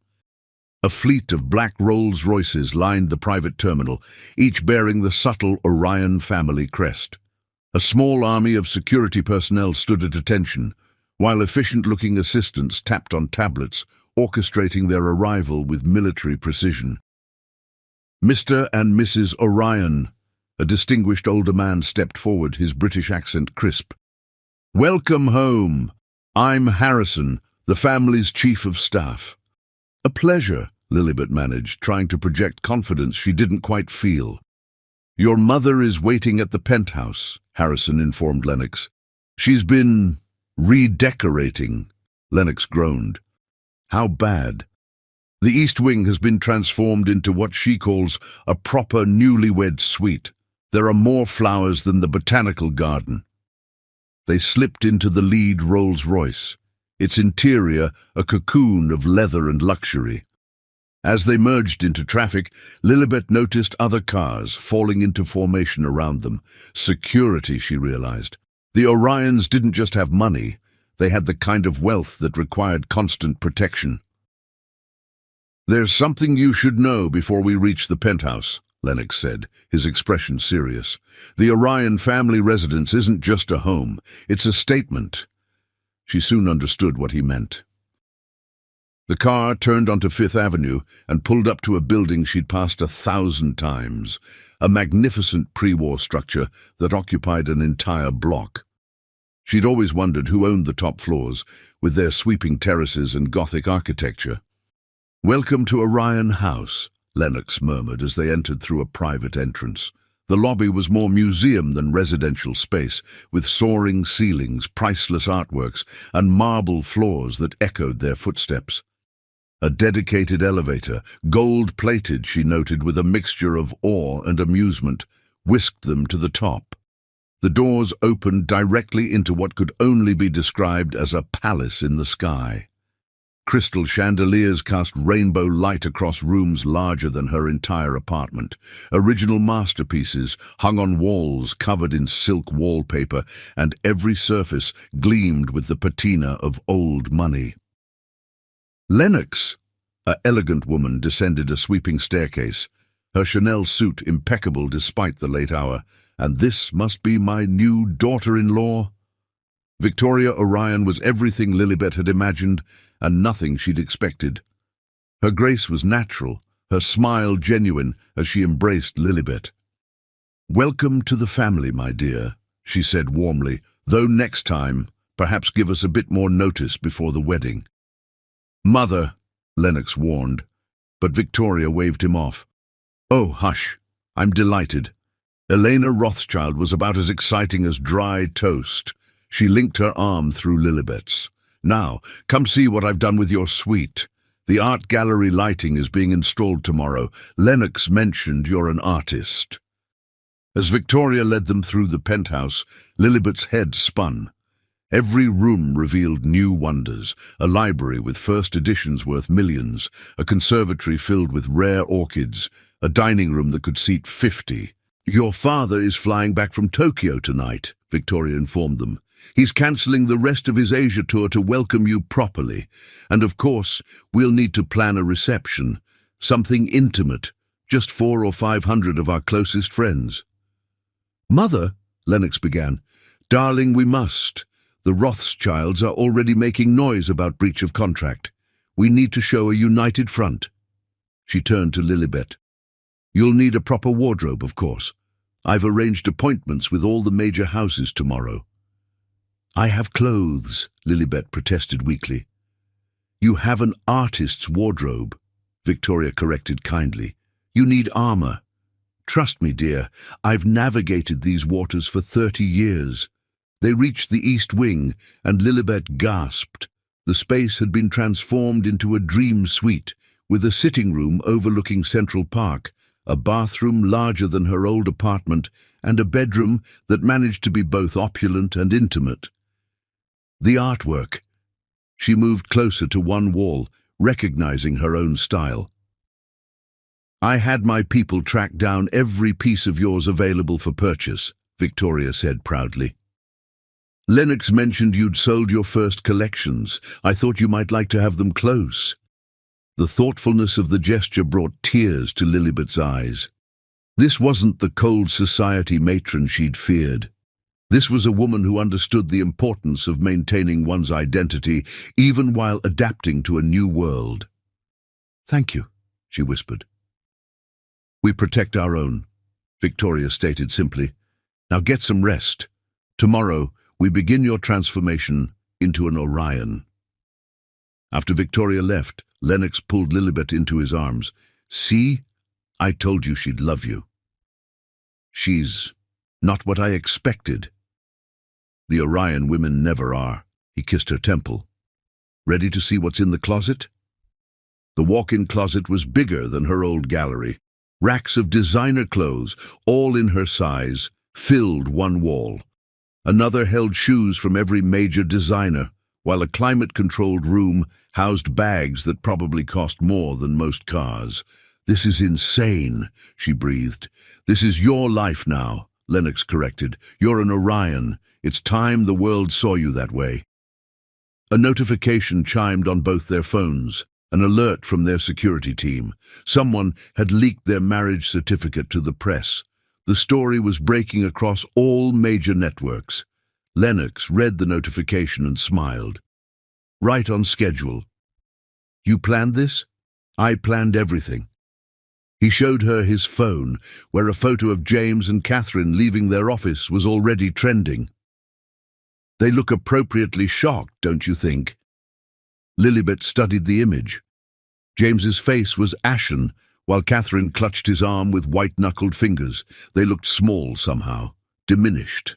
A fleet of black Rolls-Royces lined the private terminal, each bearing the subtle Orion family crest. A small army of security personnel stood at attention, while efficient-looking assistants tapped on tablets, orchestrating their arrival with military precision. "Mr. and Mrs. Orion," a distinguished older man stepped forward, his British accent crisp. "Welcome home. I'm Harrison, the family's chief of staff." "A pleasure," Lilibet managed, trying to project confidence she didn't quite feel. "Your mother is waiting at the penthouse," Harrison informed Lennox. "She's been redecorating," Lennox groaned. "How bad?" "The East Wing has been transformed into what she calls a proper newlywed suite. There are more flowers than the botanical garden." They slipped into the lead Rolls-Royce, its interior a cocoon of leather and luxury. As they merged into traffic, Lilibet noticed other cars falling into formation around them. Security, she realized. The Orions didn't just have money, they had the kind of wealth that required constant protection. "There's something you should know before we reach the penthouse," Lennox said, his expression serious. "The Orion family residence isn't just a home, it's a statement." She soon understood what he meant. The car turned onto Fifth Avenue and pulled up to a building she'd passed 1,000 times, a magnificent pre-war structure that occupied an entire block. She'd always wondered who owned the top floors, with their sweeping terraces and Gothic architecture. "Welcome to Orion House," Lennox murmured as they entered through a private entrance. The lobby was more museum than residential space, with soaring ceilings, priceless artworks, and marble floors that echoed their footsteps. A dedicated elevator, gold-plated, she noted, with a mixture of awe and amusement, whisked them to the top. The doors opened directly into what could only be described as a palace in the sky. Crystal chandeliers cast rainbow light across rooms larger than her entire apartment. Original masterpieces hung on walls covered in silk wallpaper, and every surface gleamed with the patina of old money. "Lennox!" An elegant woman descended a sweeping staircase, her Chanel suit impeccable despite the late hour. "And this must be my new daughter-in-law?" Victoria Orion was everything Lilibet had imagined, and nothing she'd expected. Her grace was natural, her smile genuine as she embraced Lilibet. "Welcome to the family, my dear," she said warmly, "though next time, perhaps give us a bit more notice before the wedding." "Mother," Lennox warned, but Victoria waved him off. "Oh, hush, I'm delighted." Elena Rothschild was about as exciting as dry toast. She linked her arm through Lilibet's. "Now, come see what I've done with your suite." The art gallery lighting is being installed tomorrow. Lennox mentioned you're an artist. As Victoria led them through the penthouse, Lilibet's head spun. Every room revealed new wonders, a library with first editions worth millions, a conservatory filled with rare orchids, a dining room that could seat 50. Your father is flying back from Tokyo tonight, Victoria informed them. He's cancelling the rest of his Asia tour to welcome you properly. And of course, we'll need to plan a reception, something intimate, just 400 or 500 of our closest friends. Mother, Lennox began, darling, we must. The Rothschilds are already making noise about breach of contract. We need to show a united front. She turned to Lilibet. You'll need a proper wardrobe, of course. I've arranged appointments with all the major houses tomorrow. I have clothes, Lilibet protested weakly. You have an artist's wardrobe, Victoria corrected kindly. You need armor. Trust me, dear, I've navigated these waters for 30 years. They reached the East Wing, and Lilibet gasped. The space had been transformed into a dream suite, with a sitting room overlooking Central Park, a bathroom larger than her old apartment, and a bedroom that managed to be both opulent and intimate. The artwork. She moved closer to one wall, recognizing her own style. I had my people track down every piece of yours available for purchase, Victoria said proudly. Lennox mentioned you'd sold your first collections. I thought you might like to have them close. The thoughtfulness of the gesture brought tears to Lilibet's eyes. This wasn't the cold society matron she'd feared. This was a woman who understood the importance of maintaining one's identity, even while adapting to a new world. Thank you, she whispered. We protect our own, Victoria stated simply. Now get some rest. Tomorrow, we begin your transformation into an Orion. After Victoria left, Lennox pulled Lilibet into his arms. See, I told you she'd love you. She's not what I expected. The Orion women never are. He kissed her temple. Ready to see what's in the closet? The walk-in closet was bigger than her old gallery. Racks of designer clothes, all in her size, filled one wall. Another held shoes from every major designer, while a climate-controlled room housed bags that probably cost more than most cars. This is insane, she breathed. This is your life now, Lennox corrected. You're an Orion. It's time the world saw you that way. A notification chimed on both their phones, an alert from their security team. Someone had leaked their marriage certificate to the press. The story was breaking across all major networks. Lennox read the notification and smiled. Right on schedule. You planned this? I planned everything. He showed her his phone, where a photo of James and Catherine leaving their office was already trending. They look appropriately shocked, don't you think? Lilibet studied the image. James's face was ashen, while Catherine clutched his arm with white-knuckled fingers. They looked small somehow, diminished.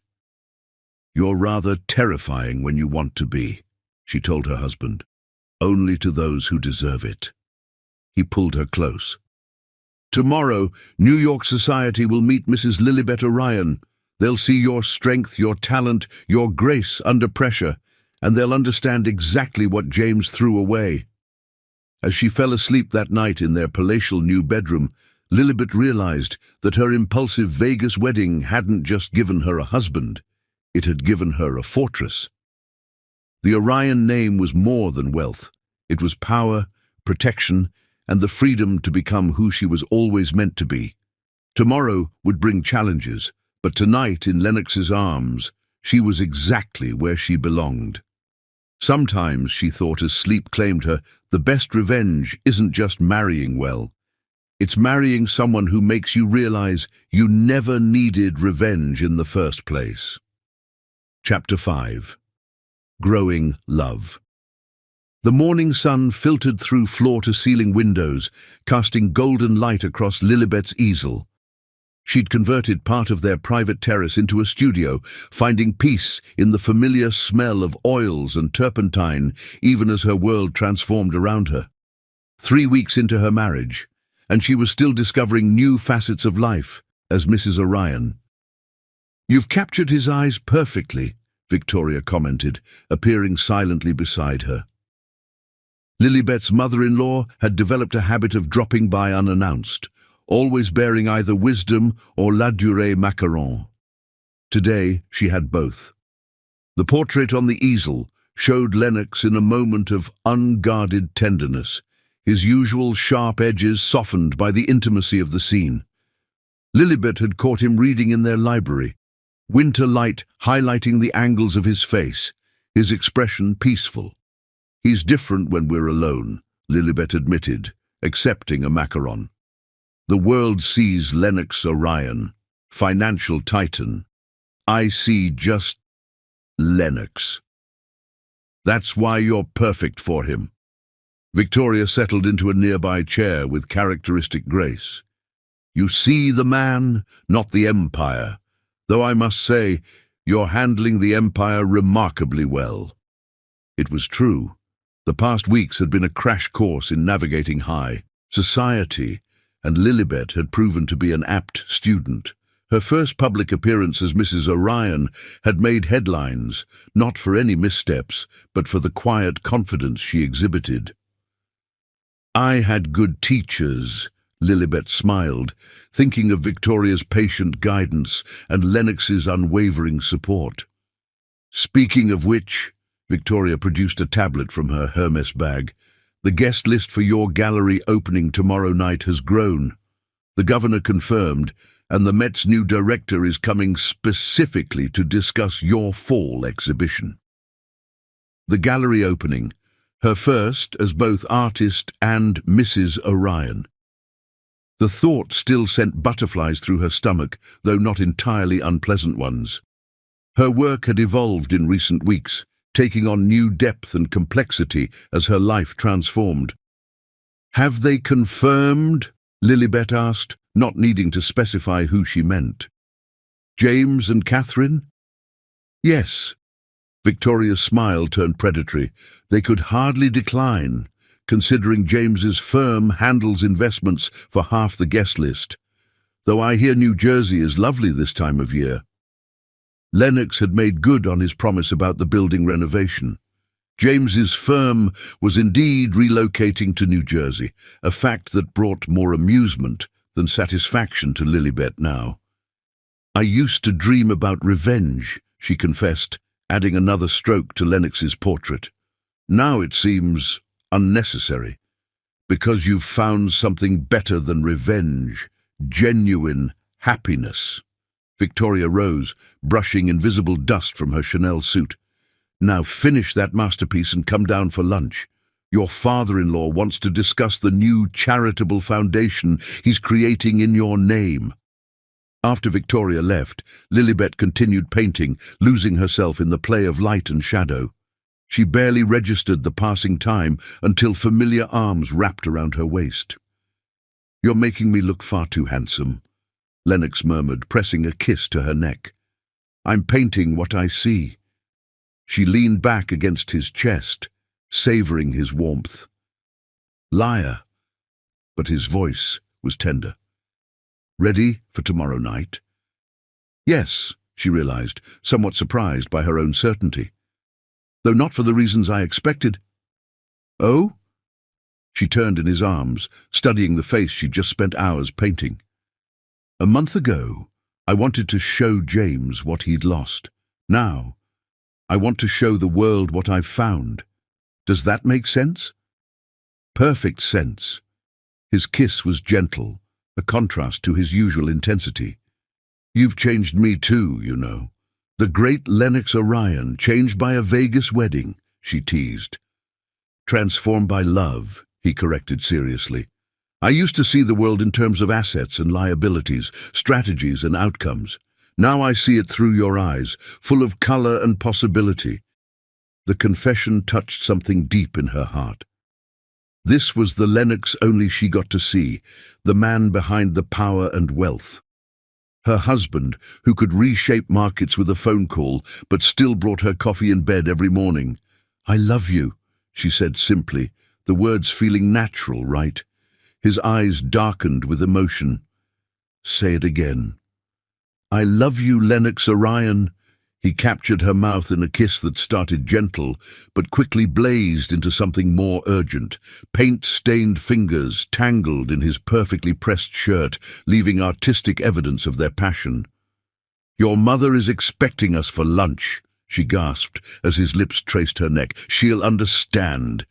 You're rather terrifying when you want to be, she told her husband. Only to those who deserve it. He pulled her close. Tomorrow, New York society will meet Mrs. Lilibet Orion. They'll see your strength, your talent, your grace under pressure, and they'll understand exactly what James threw away. As she fell asleep that night in their palatial new bedroom, Lilibet realized that her impulsive Vegas wedding hadn't just given her a husband, it had given her a fortress. The Orion name was more than wealth. It was power, protection, and the freedom to become who she was always meant to be. Tomorrow would bring challenges, but tonight in Lennox's arms, she was exactly where she belonged. Sometimes, she thought as sleep claimed her, the best revenge isn't just marrying well. It's marrying someone who makes you realize you never needed revenge in the first place. Chapter 5. Growing Love. The morning sun filtered through floor-to-ceiling windows, casting golden light across Lilibet's easel. She'd converted part of their private terrace into a studio, finding peace in the familiar smell of oils and turpentine, even as her world transformed around her. 3 weeks into her marriage, and she was still discovering new facets of life as Mrs. Orion. "You've captured his eyes perfectly," Victoria commented, appearing silently beside her. Lilibet's mother-in-law had developed a habit of dropping by unannounced, always bearing either wisdom or la durée macaron. Today, she had both. The portrait on the easel showed Lennox in a moment of unguarded tenderness, his usual sharp edges softened by the intimacy of the scene. Lilibet had caught him reading in their library, winter light highlighting the angles of his face, his expression peaceful. "He's different when we're alone," Lilibet admitted, accepting a macaron. "The world sees Lennox Orion, financial titan. I see just Lennox. That's why you're perfect for him." Victoria settled into a nearby chair with characteristic grace. "You see the man, not the empire, though I must say you're handling the empire remarkably well." It was true. The past weeks had been a crash course in navigating high society, and Lilibet had proven to be an apt student. Her first public appearance as Mrs. Orion had made headlines, not for any missteps, but for the quiet confidence she exhibited. "I had good teachers," Lilibet smiled, thinking of Victoria's patient guidance and Lennox's unwavering support. "Speaking of which," Victoria produced a tablet from her Hermes bag, "the guest list for your gallery opening tomorrow night has grown. The governor confirmed, and the Met's new director is coming specifically to discuss your fall exhibition." The gallery opening, her first as both artist and Mrs. Orion. The thought still sent butterflies through her stomach, though not entirely unpleasant ones. Her work had evolved in recent weeks, taking on new depth and complexity as her life transformed. "Have they confirmed?" Lilibet asked, not needing to specify who she meant. "James and Catherine?" "Yes." Victoria's smile turned predatory. "They could hardly decline, considering James's firm handles investments for half the guest list. Though I hear New Jersey is lovely this time of year." Lennox had made good on his promise about the building renovation. James's firm was indeed relocating to New Jersey, a fact that brought more amusement than satisfaction to Lilibet now. "I used to dream about revenge," she confessed, adding another stroke to Lennox's portrait. "Now it seems unnecessary, because you've found something better than revenge, genuine happiness." Victoria rose, brushing invisible dust from her Chanel suit. "Now finish that masterpiece and come down for lunch. Your father-in-law wants to discuss the new charitable foundation he's creating in your name." After Victoria left, Lilibet continued painting, losing herself in the play of light and shadow. She barely registered the passing time until familiar arms wrapped around her waist. "You're making me look far too handsome," Lennox murmured, pressing a kiss to her neck. "I'm painting what I see." She leaned back against his chest, savoring his warmth. "Liar," but his voice was tender. "Ready for tomorrow night?" "Yes," she realized, somewhat surprised by her own certainty. "Though not for the reasons I expected." "Oh?" She turned in his arms, studying the face she'd just spent hours painting. "A month ago, I wanted to show James what he'd lost. Now, I want to show the world what I've found. Does that make sense?" Perfect sense. His kiss was gentle, a contrast to his usual intensity. "You've changed me too, you know. The great Lennox Orion, changed by a Vegas wedding," she teased. "Transformed by love," he corrected seriously. "I used to see the world in terms of assets and liabilities, strategies and outcomes. Now I see it through your eyes, full of color and possibility." The confession touched something deep in her heart. This was the Lennox only she got to see, the man behind the power and wealth. Her husband, who could reshape markets with a phone call, but still brought her coffee in bed every morning. "I love you," she said simply, the words feeling natural, right? His eyes darkened with emotion. "Say it again." "I love you, Lennox Orion." He captured her mouth in a kiss that started gentle, but quickly blazed into something more urgent. Paint-stained fingers tangled in his perfectly pressed shirt, leaving artistic evidence of their passion. "Your mother is expecting us for lunch," she gasped as his lips traced her neck. "She'll understand."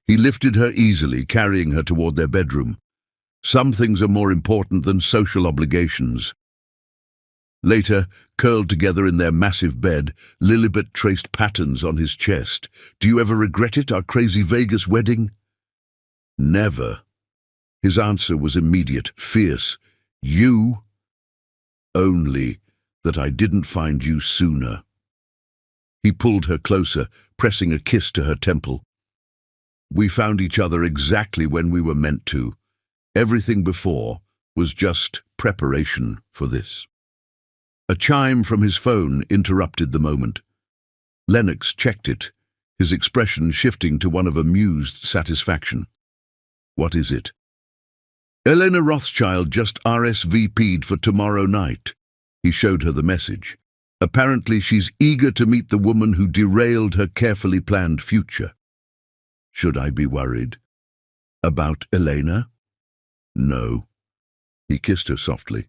He lifted her easily, carrying her toward their bedroom. Some things are more important than social obligations. Later, curled together in their massive bed, Lilibet traced patterns on his chest. "Do you ever regret it, our crazy Vegas wedding?" "Never." His answer was immediate, fierce. "You? Only that I didn't find you sooner." He pulled her closer, pressing a kiss to her temple. "We found each other exactly when we were meant to. Everything before was just preparation for this." A chime from his phone interrupted the moment. Lennox checked it, his expression shifting to one of amused satisfaction. "What is it?" "Elena Rothschild just RSVP'd for tomorrow night." He showed her the message. "Apparently she's eager to meet the woman who derailed her carefully planned future." "Should I be worried?" "About Elena?" "No." He kissed her softly.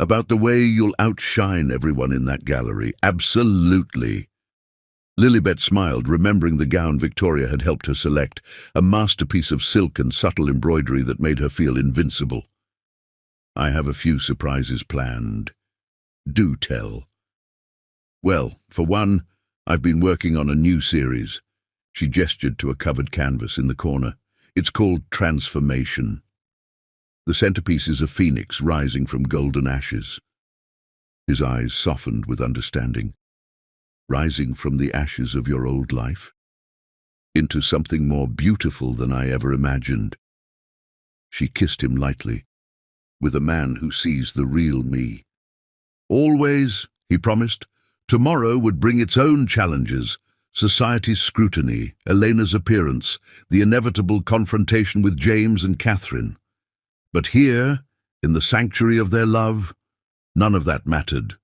"About the way you'll outshine everyone in that gallery. Absolutely." Lilibet smiled, remembering the gown Victoria had helped her select, a masterpiece of silk and subtle embroidery that made her feel invincible. "I have a few surprises planned." "Do tell." "Well, for one, I've been working on a new series." She gestured to a covered canvas in the corner. "It's called Transformation. The centerpiece is a phoenix rising from golden ashes." His eyes softened with understanding. "Rising from the ashes of your old life? Into something more beautiful than I ever imagined." She kissed him lightly. "With a man who sees the real me." "Always," he promised. "Tomorrow would bring its own challenges. Society's scrutiny, Elena's appearance, the inevitable confrontation with James and Catherine. But here, in the sanctuary of their love, none of that mattered.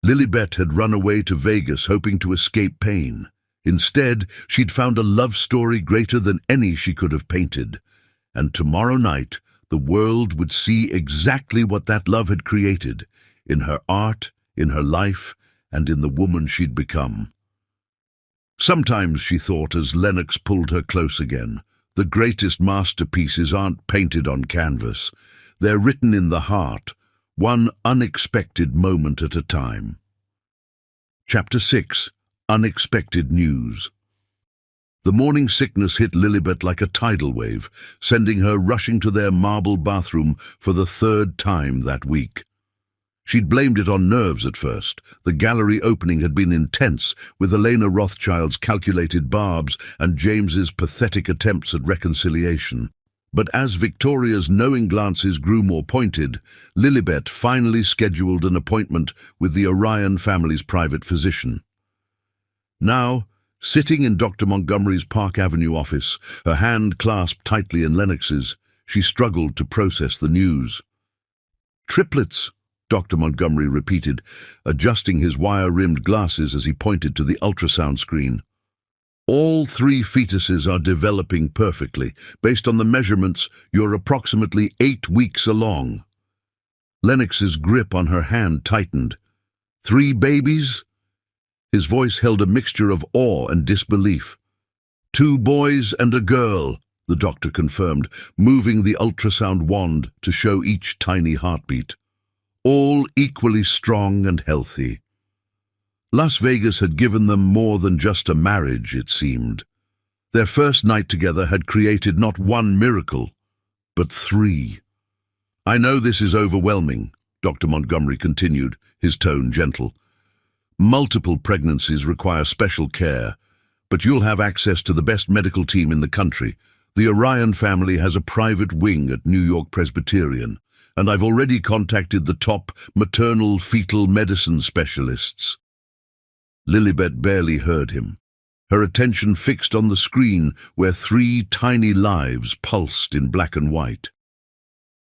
Lilibet had run away to Vegas hoping to escape pain. Instead, she'd found a love story greater than any she could have painted. And tomorrow night, the world would see exactly what that love had created, in her art, in her life, and in the woman she'd become. Sometimes, she thought as Lennox pulled her close again, the greatest masterpieces aren't painted on canvas. They're written in the heart, one unexpected moment at a time. Chapter 6. Unexpected News. The morning sickness hit Lilibet like a tidal wave, sending her rushing to their marble bathroom for the third time that week. She'd blamed it on nerves at first. The gallery opening had been intense, with Elena Rothschild's calculated barbs and James's pathetic attempts at reconciliation. But as Victoria's knowing glances grew more pointed, Lilibet finally scheduled an appointment with the Orion family's private physician. Now, sitting in Dr. Montgomery's Park Avenue office, her hand clasped tightly in Lennox's, she struggled to process the news. "Triplets," Dr. Montgomery repeated, adjusting his wire-rimmed glasses as he pointed to the ultrasound screen. "All 3 fetuses are developing perfectly. Based on the measurements, you're approximately 8 weeks along." Lennox's grip on her hand tightened. "3 babies?" His voice held a mixture of awe and disbelief. "2 boys and a girl," the doctor confirmed, moving the ultrasound wand to show each tiny heartbeat. "All equally strong and healthy." Las Vegas had given them more than just a marriage, it seemed. Their first night together had created not 1 miracle, but 3. "I know this is overwhelming," Dr. Montgomery continued, his tone gentle. "Multiple pregnancies require special care, but you'll have access to the best medical team in the country. The Orion family has a private wing at New York Presbyterian, and I've already contacted the top maternal fetal medicine specialists." Lilibet barely heard him. her attention fixed on the screen where 3 tiny lives pulsed in black and white.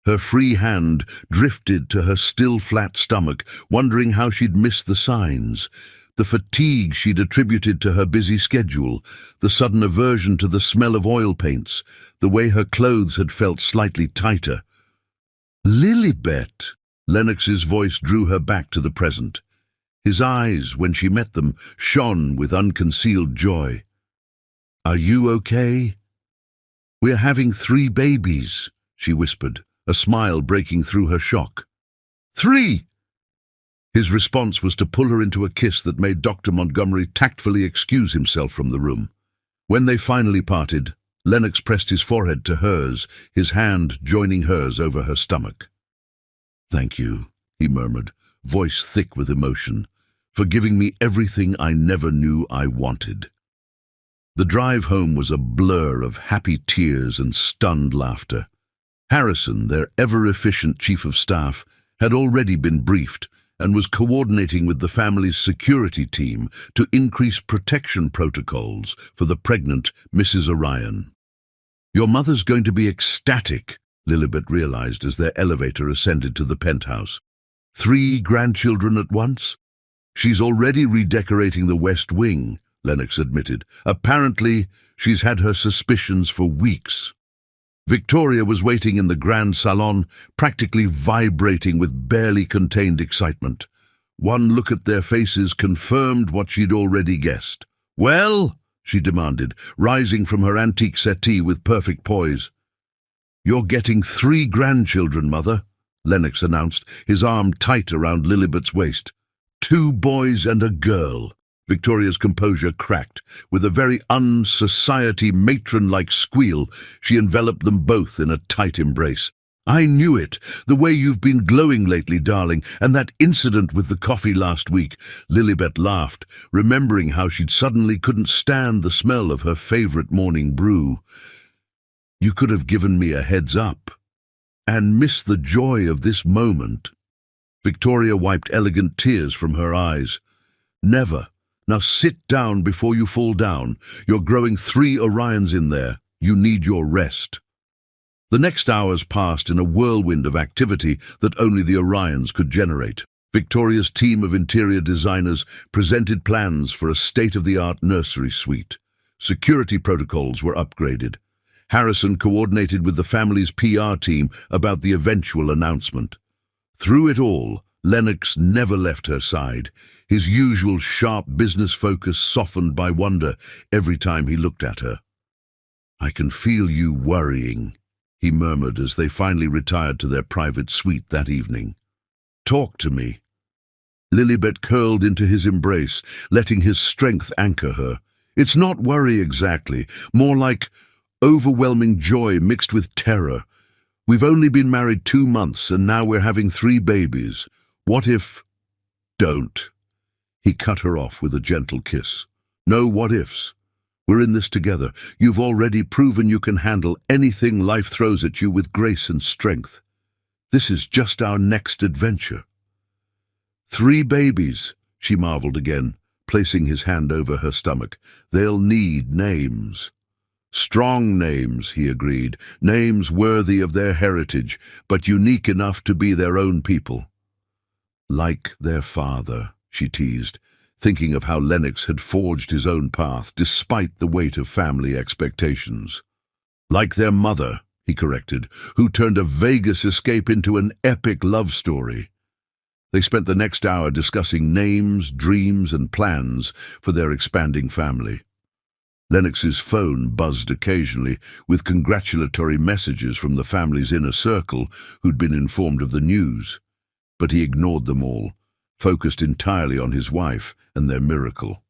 Her free hand drifted to her still flat stomach, wondering how she'd missed the signs. The fatigue she'd attributed to her busy schedule, the sudden aversion to the smell of oil paints, the way her clothes had felt slightly tighter. "Lilibet," Lennox's voice drew her back to the present. His eyes, when she met them, shone with unconcealed joy. "Are you okay?" "We're having 3 babies," she whispered, a smile breaking through her shock. 3! His response was to pull her into a kiss that made Dr. Montgomery tactfully excuse himself from the room. When they finally parted, Lennox pressed his forehead to hers, his hand joining hers over her stomach. "Thank you," he murmured, voice thick with emotion, "for giving me everything I never knew I wanted." The drive home was a blur of happy tears and stunned laughter. Harrison, their ever-efficient chief of staff, had already been briefed and was coordinating with the family's security team to increase protection protocols for the pregnant Mrs. Orion. "Your mother's going to be ecstatic," Lilibet realized as their elevator ascended to the penthouse. 3 grandchildren at once? "She's already redecorating the West Wing," Lennox admitted. "Apparently, she's had her suspicions for weeks." Victoria was waiting in the grand salon, practically vibrating with barely contained excitement. One look at their faces confirmed what she'd already guessed. "Well?" she demanded, rising from her antique settee with perfect poise. "You're getting 3 grandchildren, Mother," Lennox announced, his arm tight around Lilibet's waist. 2 boys and a girl." Victoria's composure cracked. With a very un-society matron-like squeal, she enveloped them both in a tight embrace. "I knew it. The way you've been glowing lately, darling, and that incident with the coffee last week." Lilibet laughed, remembering how she'd suddenly couldn't stand the smell of her favorite morning brew. "You could have given me a heads up and missed the joy of this moment." Victoria wiped elegant tears from her eyes. "Never. Now sit down before you fall down. You're growing 3 Orions in there. You need your rest." The next hours passed in a whirlwind of activity that only the Orions could generate. Victoria's team of interior designers presented plans for a state-of-the-art nursery suite. Security protocols were upgraded. Harrison coordinated with the family's PR team about the eventual announcement. Through it all, Lennox never left her side, his usual sharp business focus softened by wonder every time he looked at her. "I can feel you worrying," he murmured as they finally retired to their private suite that evening. "Talk to me." Lilibet curled into his embrace, letting his strength anchor her. "It's not worry exactly, more like overwhelming joy mixed with terror. We've only been married 2 months and now we're having 3 babies. What if—" "Don't." He cut her off with a gentle kiss. "No what ifs. We're in this together. You've already proven you can handle anything life throws at you with grace and strength. This is just our next adventure." 3 babies, she marveled again, placing his hand over her stomach. "They'll need names." "Strong names," he agreed. "Names worthy of their heritage, but unique enough to be their own people." "Like their father," she teased, thinking of how Lennox had forged his own path despite the weight of family expectations. "Like their mother," he corrected, "who turned a Vegas escape into an epic love story." They spent the next hour discussing names, dreams, and plans for their expanding family. Lennox's phone buzzed occasionally with congratulatory messages from the family's inner circle who'd been informed of the news. But he ignored them all, focused entirely on his wife and their miracle.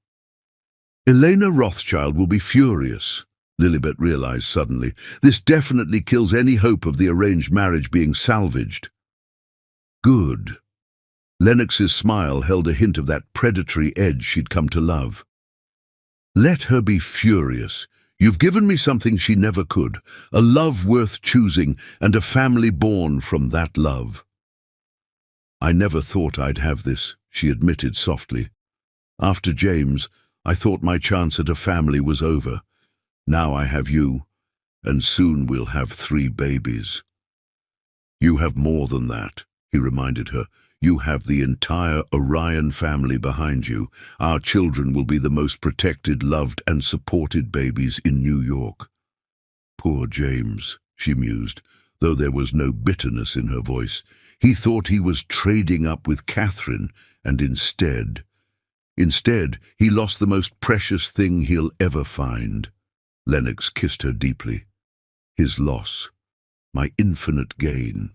"Elena Rothschild will be furious," Lilibet realized suddenly. "This definitely kills any hope of the arranged marriage being salvaged." "Good." Lennox's smile held a hint of that predatory edge she'd come to love. "Let her be furious. You've given me something she never could, a love worth choosing and a family born from that love." "I never thought I'd have this," she admitted softly. "After James, I thought my chance at a family was over. Now I have you, and soon we'll have 3 babies. You have more than that, he reminded her. You have the entire Orion family behind you. Our children will be the most protected, loved, and supported babies in New York. Poor James, she mused, though there was no bitterness in her voice. He thought he was trading up with Catherine, and instead, he lost the most precious thing he'll ever find. Lennox kissed her deeply. His loss, my infinite gain.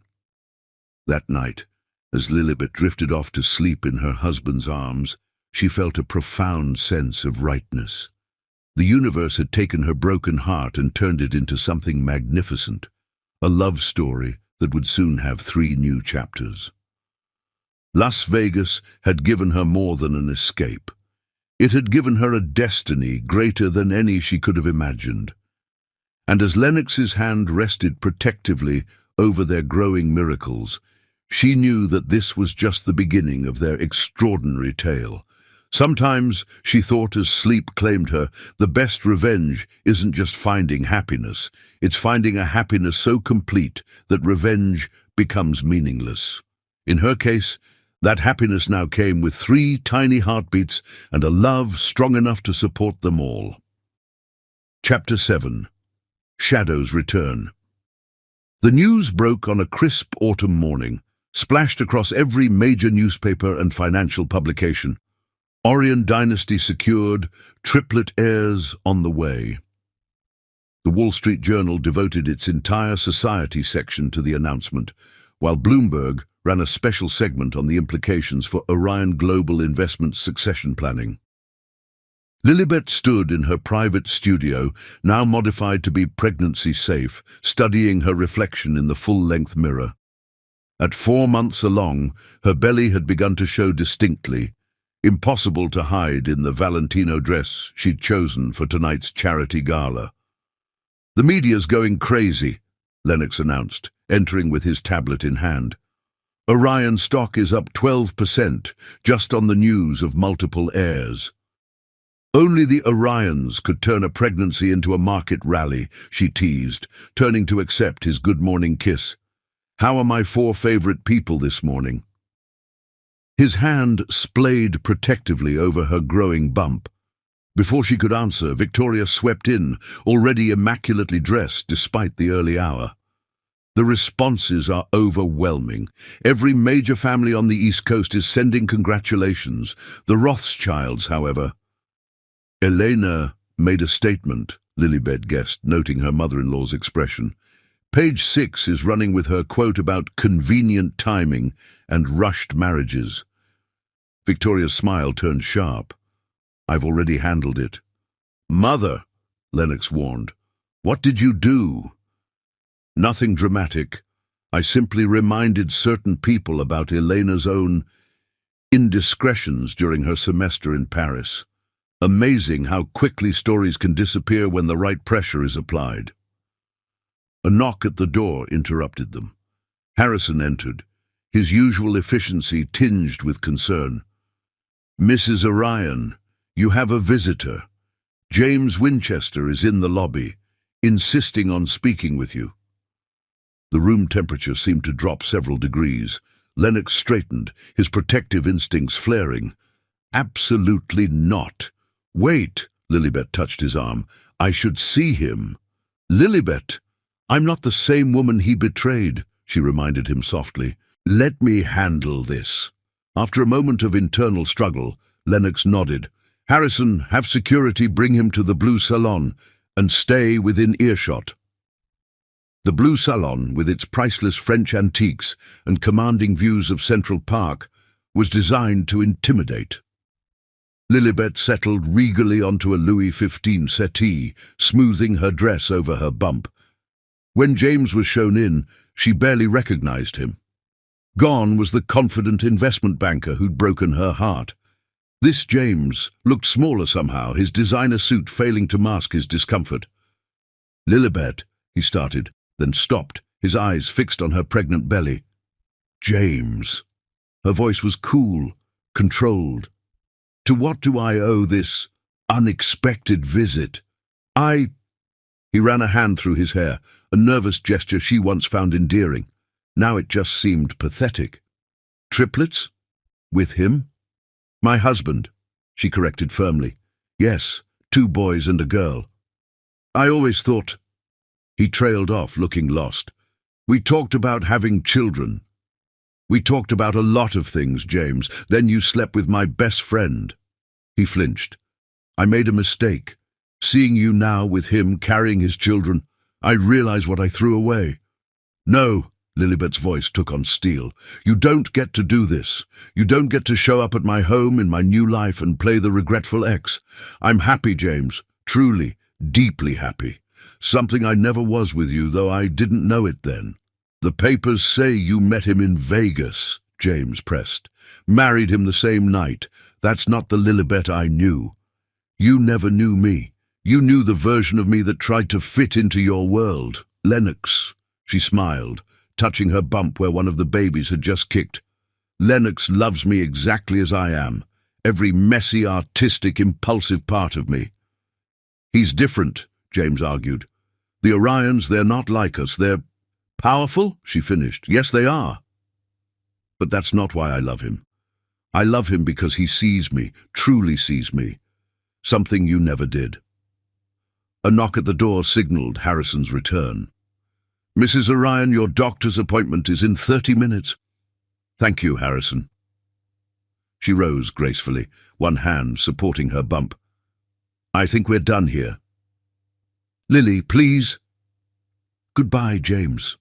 That night, as Lilibet drifted off to sleep in her husband's arms, she felt a profound sense of rightness. The universe had taken her broken heart and turned it into something magnificent, a love story that would soon have 3 new chapters. Las Vegas had given her more than an escape. It had given her a destiny greater than any she could have imagined. And as Lennox's hand rested protectively over their growing miracles, she knew that this was just the beginning of their extraordinary tale. Sometimes, she thought as sleep claimed her, the best revenge isn't just finding happiness, it's finding a happiness so complete that revenge becomes meaningless. In her case, that happiness now came with 3 tiny heartbeats and a love strong enough to support them all. Chapter 7. Shadow's Return. The news broke on a crisp autumn morning, splashed across every major newspaper and financial publication. Orion dynasty secured, triplet heirs on the way. The Wall Street Journal devoted its entire society section to the announcement, while Bloomberg ran a special segment on the implications for Orion Global Investments succession planning. Lilibet stood in her private studio, now modified to be pregnancy-safe, studying her reflection in the full-length mirror. At 4 months along, her belly had begun to show distinctly, impossible to hide in the Valentino dress she'd chosen for tonight's charity gala. "The media's going crazy," Lennox announced, entering with his tablet in hand. "Orion stock is up 12% just on the news of multiple heirs." "Only the Orions could turn a pregnancy into a market rally," she teased, turning to accept his good-morning kiss. "How are my 4 favorite people this morning?" His hand splayed protectively over her growing bump. Before she could answer, Victoria swept in, already immaculately dressed despite the early hour. "The responses are overwhelming. Every major family on the East Coast is sending congratulations. The Rothschilds, however—" "Elena made a statement," Lilibet guessed, noting her mother-in-law's expression. "Page 6 is running with her quote about convenient timing and rushed marriages." Victoria's smile turned sharp. "I've already handled it." "Mother," Lennox warned, "what did you do?" "Nothing dramatic. I simply reminded certain people about Elena's own indiscretions during her semester in Paris. Amazing how quickly stories can disappear when the right pressure is applied." A knock at the door interrupted them. Harrison entered, his usual efficiency tinged with concern. "Mrs. Orion, you have a visitor. James Winchester is in the lobby, insisting on speaking with you." The room temperature seemed to drop several degrees. Lennox straightened, his protective instincts flaring. "Absolutely not. Wait," Lilibet touched his arm. "I should see him." "Lilibet, I'm not the same woman he betrayed," she reminded him softly. "Let me handle this." After a moment of internal struggle, Lennox nodded. "Harrison, have security bring him to the Blue Salon, and stay within earshot." The Blue Salon, with its priceless French antiques and commanding views of Central Park, was designed to intimidate. Lilibet settled regally onto a Louis XV settee, smoothing her dress over her bump. When James was shown in, she barely recognized him. Gone was the confident investment banker who'd broken her heart. This James looked smaller somehow, his designer suit failing to mask his discomfort. "Lilibet," he started, then stopped, his eyes fixed on her pregnant belly. "James." Her voice was cool, controlled. "To what do I owe this unexpected visit. He ran a hand through his hair, a nervous gesture she once found endearing. Now it just seemed pathetic. Triplets? With him? My husband, she corrected firmly. Yes, 2 boys and a girl. I always thought... He trailed off, looking lost. We talked about having children. We talked about a lot of things, James. Then you slept with my best friend. He flinched. I made a mistake. Seeing you now with him carrying his children, I realize what I threw away. No, Lilibet's voice took on steel. You don't get to do this. You don't get to show up at my home in my new life and play the regretful ex. I'm happy, James. Truly, deeply happy. Something I never was with you, though I didn't know it then. The papers say you met him in Vegas, James pressed. Married him the same night. That's not the Lilibet I knew. You never knew me. You knew the version of me that tried to fit into your world. Lennox, she smiled, touching her bump where one of the babies had just kicked. Lennox loves me exactly as I am. Every messy, artistic, impulsive part of me. He's different, James argued. The Orions, they're not like us. They're powerful, she finished. Yes, they are. But that's not why I love him. I love him because he sees me, truly sees me. Something you never did. A knock at the door signaled Harrison's return. Mrs. Orion, your doctor's appointment is in 30 minutes. Thank you, Harrison. She rose gracefully, one hand supporting her bump. I think we're done here. Lily, please. Goodbye, James.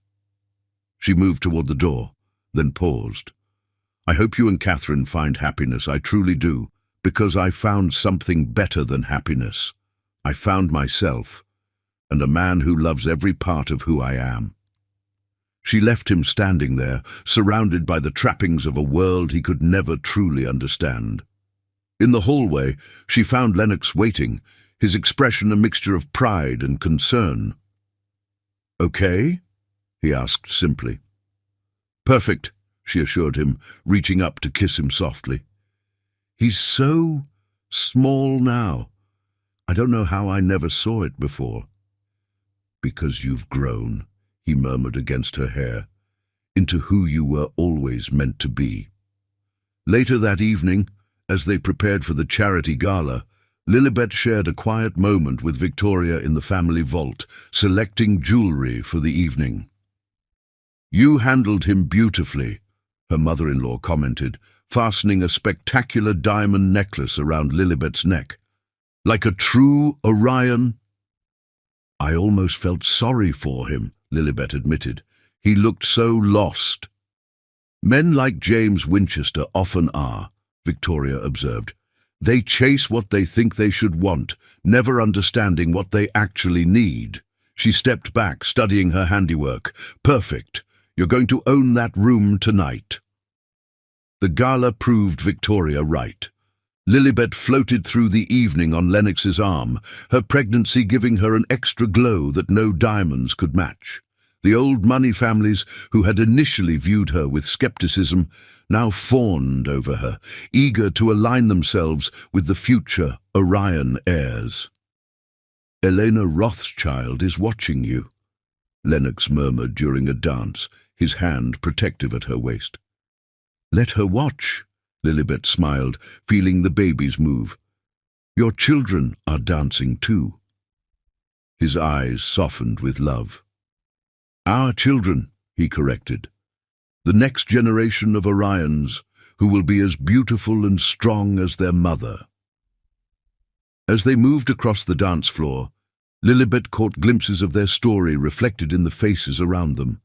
She moved toward the door, then paused. I hope you and Catherine find happiness, I truly do, because I found something better than happiness. I found myself, and a man who loves every part of who I am. She left him standing there, surrounded by the trappings of a world he could never truly understand. In the hallway, she found Lennox waiting, his expression a mixture of pride and concern. Okay? He asked simply. Perfect, she assured him, reaching up to kiss him softly. He's so small now. I don't know how I never saw it before. Because you've grown, he murmured against her hair, into who you were always meant to be. Later that evening, as they prepared for the charity gala, Lilibet shared a quiet moment with Victoria in the family vault, selecting jewelry for the evening. You handled him beautifully, her mother-in-law commented, fastening a spectacular diamond necklace around Lilibet's neck. Like a true Orion. I almost felt sorry for him, Lilibet admitted. He looked so lost. Men like James Winchester often are, Victoria observed. They chase what they think they should want, never understanding what they actually need. She stepped back, studying her handiwork. Perfect. You're going to own that room tonight. The gala proved Victoria right. Lilibet floated through the evening on Lennox's arm, her pregnancy giving her an extra glow that no diamonds could match. The old money families, who had initially viewed her with skepticism, now fawned over her, eager to align themselves with the future Orion heirs. Elena Rothschild is watching you, Lennox murmured during a dance, his hand protective at her waist. Let her watch, Lilibet smiled, feeling the babies move. Your children are dancing too. His eyes softened with love. Our children, he corrected. The next generation of Orions, who will be as beautiful and strong as their mother. As they moved across the dance floor, Lilibet caught glimpses of their story reflected in the faces around them.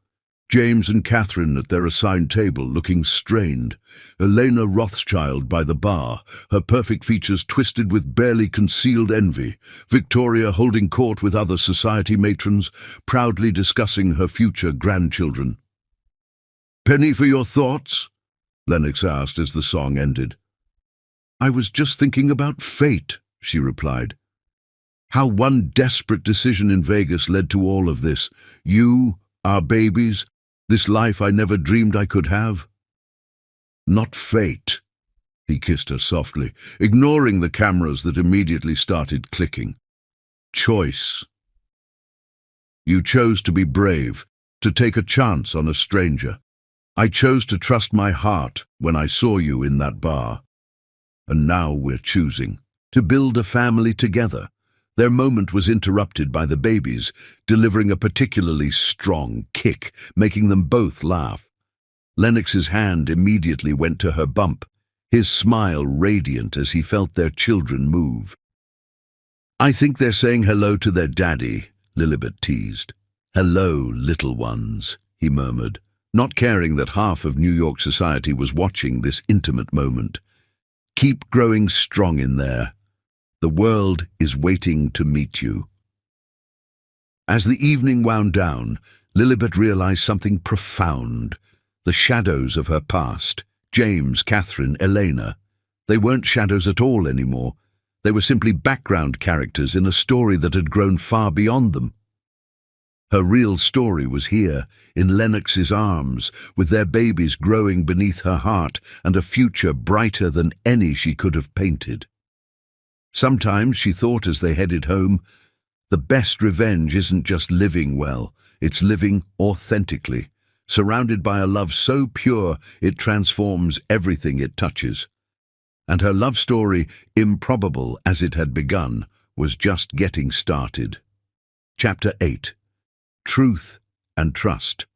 James and Catherine at their assigned table, looking strained. Elena Rothschild by the bar, her perfect features twisted with barely concealed envy. Victoria holding court with other society matrons, proudly discussing her future grandchildren. Penny for your thoughts? Lennox asked as the song ended. I was just thinking about fate, she replied. How one desperate decision in Vegas led to all of this. You, our babies, this life I never dreamed I could have. Not fate, He kissed her softly, ignoring the cameras that immediately started clicking. Choice. You chose to be brave, to take a chance on a stranger. I chose to trust my heart when I saw you in that bar. And now we're choosing to build a family together. Their moment was interrupted by the babies, delivering a particularly strong kick, making them both laugh. Lennox's hand immediately went to her bump, his smile radiant as he felt their children move. I think they're saying hello to their daddy, Lilibet teased. Hello, little ones, he murmured, not caring that half of New York society was watching this intimate moment. Keep growing strong in there. The world is waiting to meet you. As the evening wound down, Lilibet realized something profound. The shadows of her past, James, Catherine, Elena, they weren't shadows at all anymore. They were simply background characters in a story that had grown far beyond them. Her real story was here, in Lennox's arms, with their babies growing beneath her heart and a future brighter than any she could have painted. Sometimes, she thought as they headed home, the best revenge isn't just living well, it's living authentically, surrounded by a love so pure it transforms everything it touches. And her love story, improbable as it had begun, was just getting started. Chapter 8. Truth and Trust.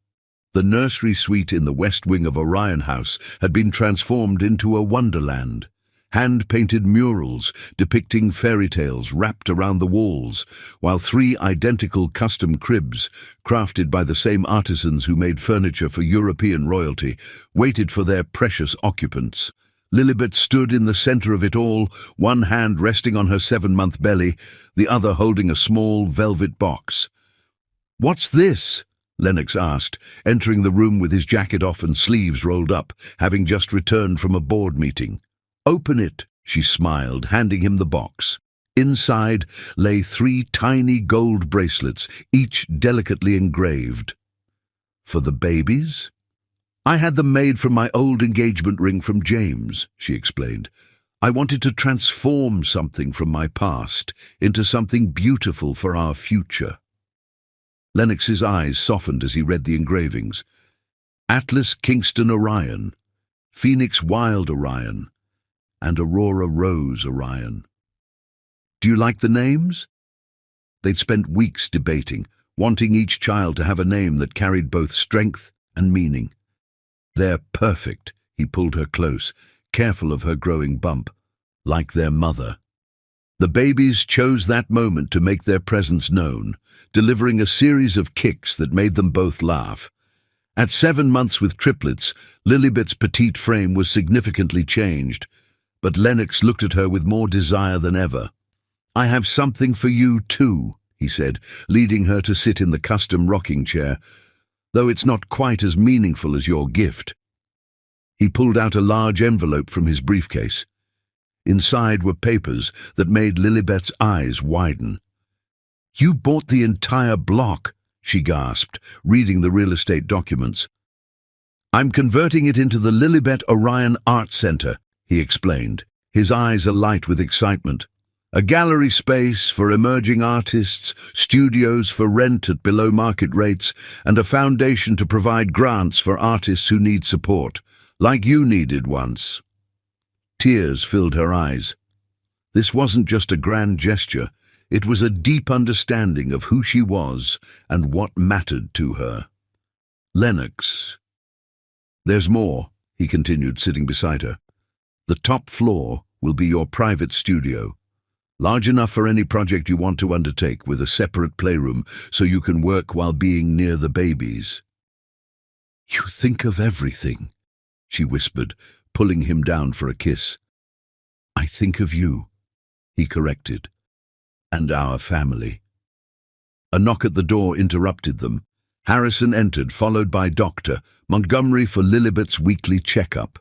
The nursery suite in the west wing of Orion House had been transformed into a wonderland. Hand-painted murals depicting fairy tales wrapped around the walls, while 3 identical custom cribs, crafted by the same artisans who made furniture for European royalty, waited for their precious occupants. Lilibet stood in the center of it all, one hand resting on her 7-month belly, the other holding a small velvet box. "What's this?" Lennox asked, entering the room with his jacket off and sleeves rolled up, having just returned from a board meeting. "Open it," she smiled, handing him the box. Inside lay 3 tiny gold bracelets, each delicately engraved. "For the babies?" "I had them made from my old engagement ring from James," she explained. "I wanted to transform something from my past into something beautiful for our future." Lennox's eyes softened as he read the engravings. Atlas Kingston Orion, Phoenix Wild Orion, and Aurora Rose Orion. "Do you like the names?" They'd spent weeks debating, wanting each child to have a name that carried both strength and meaning. "They're perfect," he pulled her close, careful of her growing bump, "like their mother." The babies chose that moment to make their presence known, delivering a series of kicks that made them both laugh. At 7 months with triplets, Lilibet's petite frame was significantly changed, but Lennox looked at her with more desire than ever. "I have something for you too," he said, leading her to sit in the custom rocking chair, "though it's not quite as meaningful as your gift." He pulled out a large envelope from his briefcase. Inside were papers that made Lilibet's eyes widen. "You bought the entire block," she gasped, reading the real estate documents. "I'm converting it into the Lilibet Orion Art Center," he explained, his eyes alight with excitement. "A gallery space for emerging artists, studios for rent at below market rates, and a foundation to provide grants for artists who need support, like you needed once." Tears filled her eyes. This wasn't just a grand gesture, it was a deep understanding of who she was and what mattered to her. "Lennox." "There's more," he continued, sitting beside her. "The top floor will be your private studio, large enough for any project you want to undertake, with a separate playroom so you can work while being near the babies." "You think of everything," she whispered, pulling him down for a kiss. "I think of you," he corrected, "and our family." A knock at the door interrupted them. Harrison entered, followed by Dr. Montgomery for Lilibet's weekly checkup.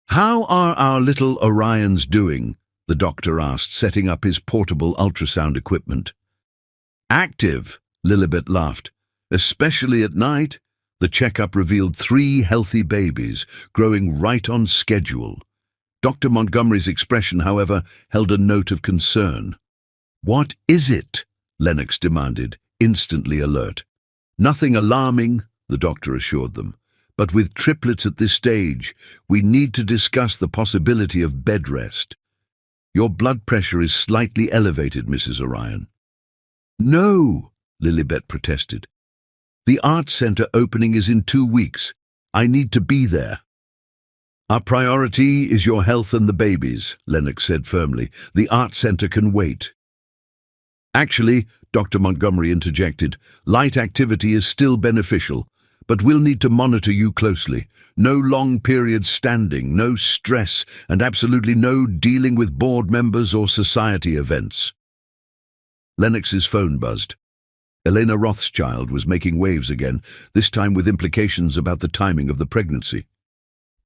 "How are our little Orions doing?" the doctor asked, setting up his portable ultrasound equipment. "Active," Lilibet laughed, "especially at night." The checkup revealed 3 healthy babies, growing right on schedule. Dr. Montgomery's expression, however, held a note of concern. "What is it?" Lennox demanded, instantly alert. "Nothing alarming," the doctor assured them. "But with triplets at this stage, we need to discuss the possibility of bed rest. Your blood pressure is slightly elevated, Mrs. Orion." "No," Lilibet protested. "The art center opening is in 2 weeks. I need to be there." "Our priority is your health and the babies," Lennox said firmly. "The art center can wait." "Actually," Dr. Montgomery interjected, "light activity is still beneficial, but we'll need to monitor you closely. No long periods standing, no stress, and absolutely no dealing with board members or society events." Lennox's phone buzzed. Elena Rothschild was making waves again, this time with implications about the timing of the pregnancy.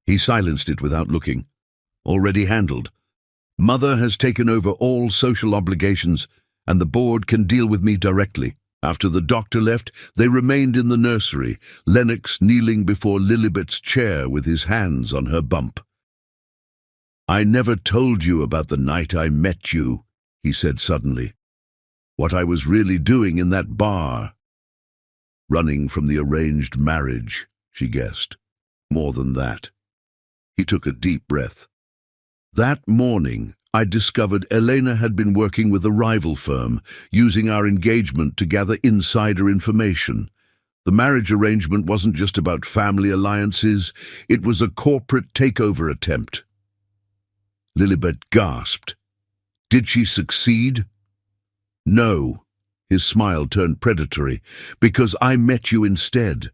He silenced it without looking. "Already handled. Mother has taken over all social obligations, and the board can deal with me directly." After the doctor left, they remained in the nursery, Lennox kneeling before Lilibet's chair with his hands on her bump. "I never told you about the night I met you," he said suddenly. "What I was really doing in that bar." "Running from the arranged marriage," she guessed. "More than that." He took a deep breath. "That morning, I discovered Elena had been working with a rival firm, using our engagement to gather insider information. The marriage arrangement wasn't just about family alliances, it was a corporate takeover attempt." Lilibet gasped. "Did she succeed?" "No." His smile turned predatory. "Because I met you instead.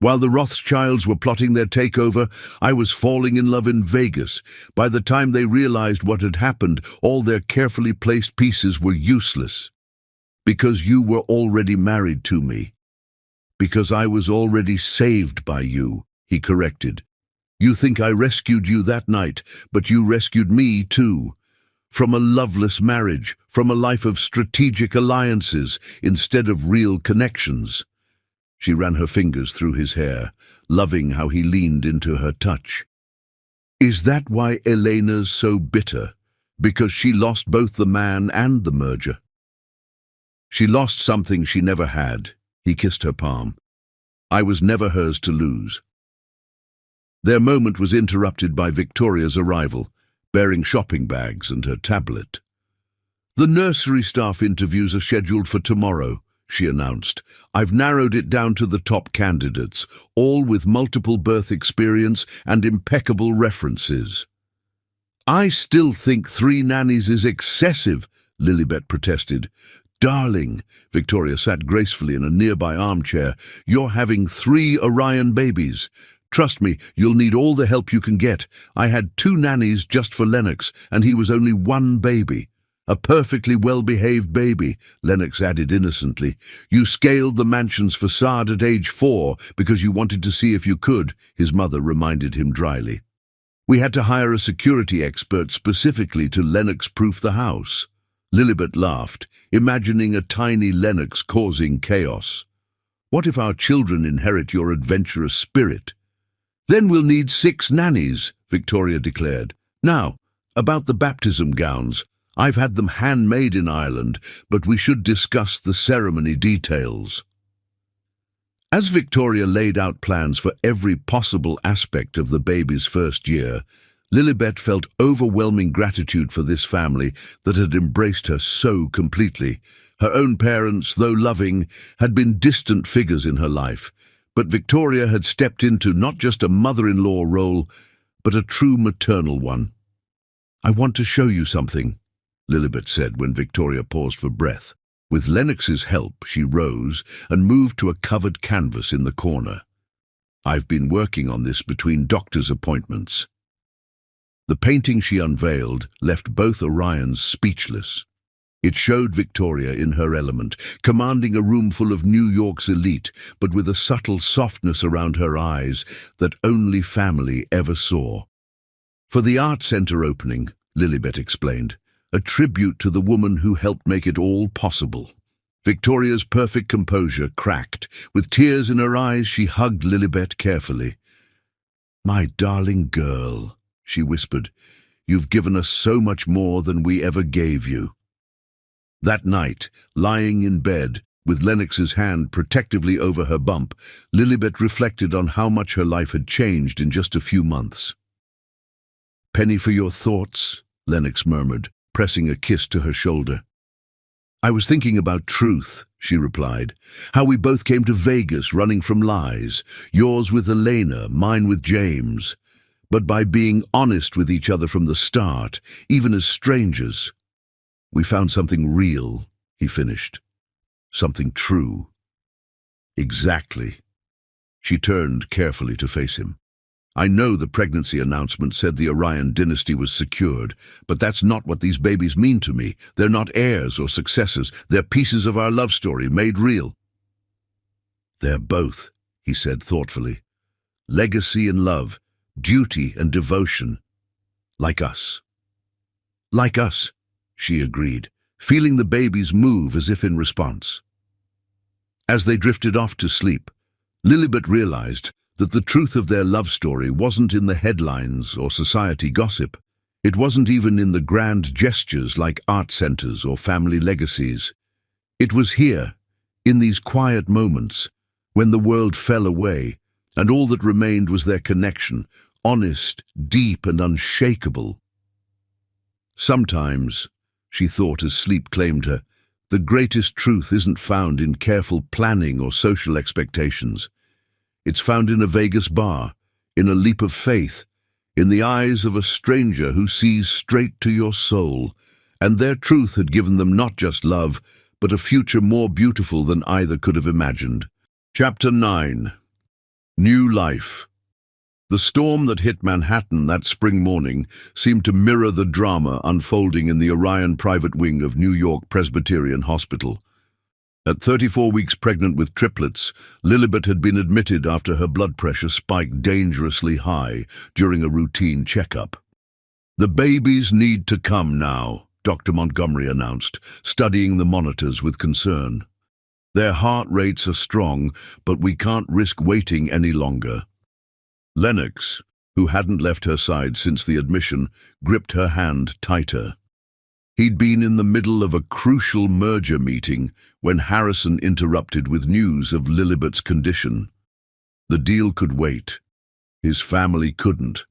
While the Rothschilds were plotting their takeover, I was falling in love in Vegas. By the time they realized what had happened, all their carefully placed pieces were useless. Because you were already married to me. Because I was already saved by you," he corrected. "You think I rescued you that night, but you rescued me too. From a loveless marriage, from a life of strategic alliances instead of real connections." She ran her fingers through his hair, loving how he leaned into her touch. "Is that why Elena's so bitter? Because she lost both the man and the merger?" "She lost something she never had." He kissed her palm. "I was never hers to lose." Their moment was interrupted by Victoria's arrival, bearing shopping bags and her tablet. "The nursery staff interviews are scheduled for tomorrow," she announced. "I've narrowed it down to the top candidates, all with multiple birth experience and impeccable references." "I still think 3 nannies is excessive," Lilibet protested. "Darling," Victoria sat gracefully in a nearby armchair, "you're having 3 Orion babies. Trust me, you'll need all the help you can get. I had 2 nannies just for Lennox, and he was only 1 baby. A perfectly well-behaved baby," Lennox added innocently. "You scaled the mansion's facade at age 4 because you wanted to see if you could," his mother reminded him dryly. "We had to hire a security expert specifically to Lennox-proof the house." Lilibet laughed, imagining a tiny Lennox causing chaos. "What if our children inherit your adventurous spirit?" "Then we'll need 6 nannies," Victoria declared. "Now, about the baptism gowns. I've had them handmade in Ireland, but we should discuss the ceremony details." As Victoria laid out plans for every possible aspect of the baby's first year, Lilibet felt overwhelming gratitude for this family that had embraced her so completely. Her own parents, though loving, had been distant figures in her life, but Victoria had stepped into not just a mother-in-law role, but a true maternal one. "I want to show you something," Lilibet said when Victoria paused for breath. With Lennox's help, she rose and moved to a covered canvas in the corner. "I've been working on this between doctor's appointments." The painting she unveiled left both Orions speechless. It showed Victoria in her element, commanding a room full of New York's elite, but with a subtle softness around her eyes that only family ever saw. "For the art center opening," Lilibet explained, "a tribute to the woman who helped make it all possible." Victoria's perfect composure cracked. With tears in her eyes, she hugged Lilibet carefully. "My darling girl," she whispered. "You've given us so much more than we ever gave you." That night, lying in bed, with Lennox's hand protectively over her bump, Lilibet reflected on how much her life had changed in just a few months. "Penny for your thoughts," Lennox murmured, pressing a kiss to her shoulder. "I was thinking about truth," she replied. "How we both came to Vegas running from lies, yours with Elena, mine with James. But by being honest with each other from the start, even as strangers, we found something real," he finished. "Something true." "Exactly." She turned carefully to face him. "I know the pregnancy announcement said the Orion dynasty was secured, but that's not what these babies mean to me. They're not heirs or successors. They're pieces of our love story made real." "They're both," he said thoughtfully. "Legacy and love, duty and devotion. Like us." "Like us," she agreed, feeling the babies move as if in response. As they drifted off to sleep, Lilibet realized that the truth of their love story wasn't in the headlines or society gossip. It wasn't even in the grand gestures like art centers or family legacies. It was here, in these quiet moments, when the world fell away, and all that remained was their connection, honest, deep, and unshakable. Sometimes, she thought as sleep claimed her, the greatest truth isn't found in careful planning or social expectations. It's found in a Vegas bar, in a leap of faith, in the eyes of a stranger who sees straight to your soul, and their truth had given them not just love, but a future more beautiful than either could have imagined. Chapter 9. New Life. The storm that hit Manhattan that spring morning seemed to mirror the drama unfolding in the Orion private wing of New York Presbyterian Hospital. At 34 weeks pregnant with triplets, Lilibet had been admitted after her blood pressure spiked dangerously high during a routine checkup. "The babies need to come now," Dr. Montgomery announced, studying the monitors with concern. "Their heart rates are strong, but we can't risk waiting any longer." Lennox, who hadn't left her side since the admission, gripped her hand tighter. He'd been in the middle of a crucial merger meeting when Harrison interrupted with news of Lilibet's condition. The deal could wait. His family couldn't.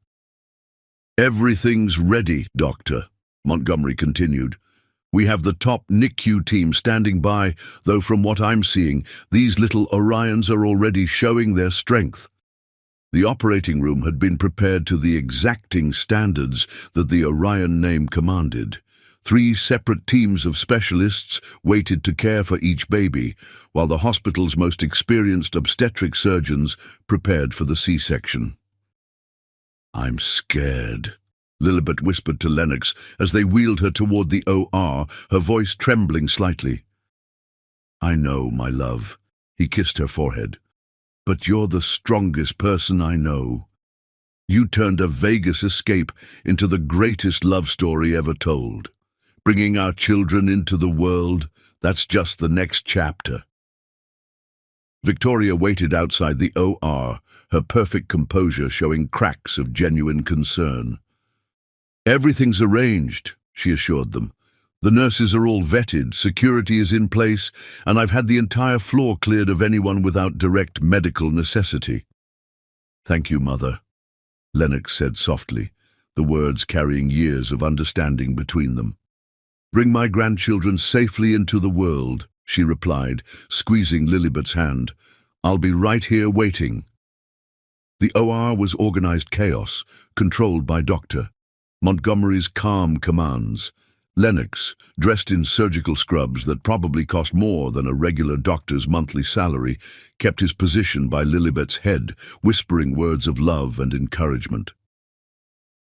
"Everything's ready, Doctor," Montgomery continued. "We have the top NICU team standing by, though from what I'm seeing, these little Orions are already showing their strength." The operating room had been prepared to the exacting standards that the Orion name commanded. 3 separate teams of specialists waited to care for each baby, while the hospital's most experienced obstetric surgeons prepared for the C-section. "I'm scared," Lilibet whispered to Lennox as they wheeled her toward the OR, her voice trembling slightly. "I know, my love," he kissed her forehead. "But you're the strongest person I know. You turned a Vegas escape into the greatest love story ever told. Bringing our children into the world, that's just the next chapter." Victoria waited outside the OR, her perfect composure showing cracks of genuine concern. "Everything's arranged," she assured them. "The nurses are all vetted, security is in place, and I've had the entire floor cleared of anyone without direct medical necessity." "Thank you, Mother," Lennox said softly, the words carrying years of understanding between them. "Bring my grandchildren safely into the world," she replied, squeezing Lilibet's hand. "I'll be right here waiting." The OR was organized chaos, controlled by Dr. Montgomery's calm commands. Lennox, dressed in surgical scrubs that probably cost more than a regular doctor's monthly salary, kept his position by Lilibet's head, whispering words of love and encouragement.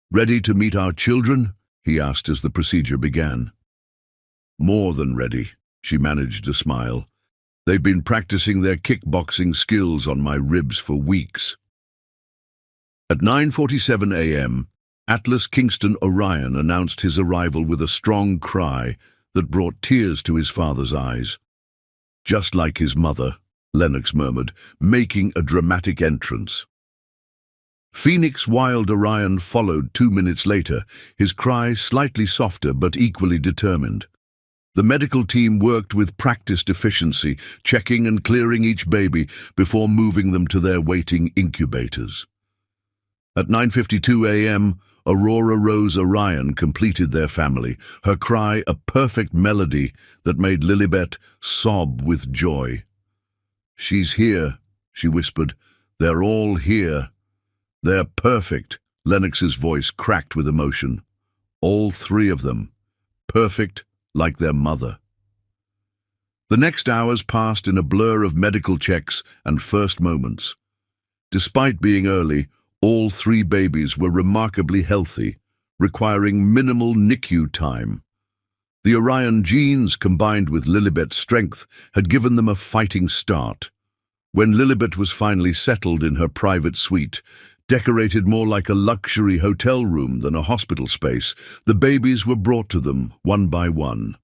"Ready to meet our children?" he asked as the procedure began. "More than ready," she managed to smile. "They've been practicing their kickboxing skills on my ribs for weeks." At 9:47 a.m., Atlas Kingston Orion announced his arrival with a strong cry that brought tears to his father's eyes. "Just like his mother," Lennox murmured, making a dramatic entrance. Phoenix Wild Orion followed 2 minutes later, his cry slightly softer but equally determined. The medical team worked with practiced efficiency, checking and clearing each baby before moving them to their waiting incubators. At 9:52 a.m., Aurora Rose Orion completed their family, her cry a perfect melody that made Lilibet sob with joy. "She's here," she whispered. "They're all here. They're perfect." Lennox's voice cracked with emotion. All three of them. Perfect like their mother. The next hours passed in a blur of medical checks and first moments. Despite being early, all three babies were remarkably healthy, requiring minimal NICU time. The Orion genes, combined with Lilibet's strength, had given them a fighting start. When Lilibet was finally settled in her private suite, decorated more like a luxury hotel room than a hospital space, the babies were brought to them one by one.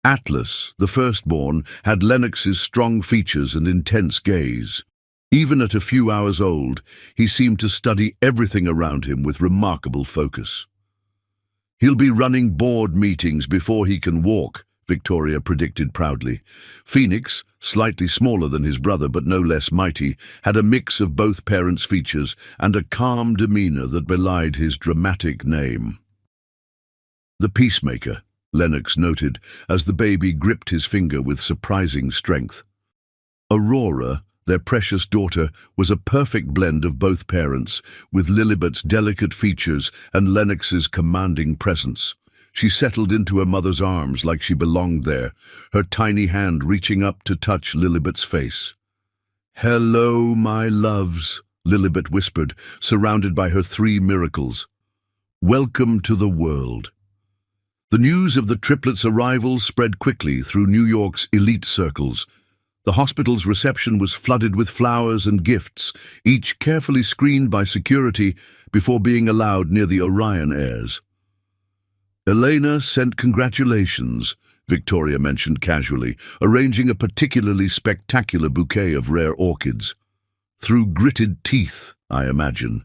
Atlas, the firstborn, had Lennox's strong features and intense gaze. Even at a few hours old, he seemed to study everything around him with remarkable focus. "He'll be running board meetings before he can walk," Victoria predicted proudly. Phoenix, slightly smaller than his brother but no less mighty, had a mix of both parents' features and a calm demeanor that belied his dramatic name. "The peacemaker," Lennox noted as the baby gripped his finger with surprising strength. Aurora, their precious daughter, was a perfect blend of both parents, with Lilibet's delicate features and Lennox's commanding presence. She settled into her mother's arms like she belonged there, her tiny hand reaching up to touch Lilibet's face. "Hello, my loves," Lilibet whispered, surrounded by her three miracles. "Welcome to the world." The news of the triplets' arrival spread quickly through New York's elite circles. The hospital's reception was flooded with flowers and gifts, each carefully screened by security before being allowed near the Orion heirs. "Elena sent congratulations," Victoria mentioned casually, arranging a particularly spectacular bouquet of rare orchids. "Through gritted teeth, I imagine."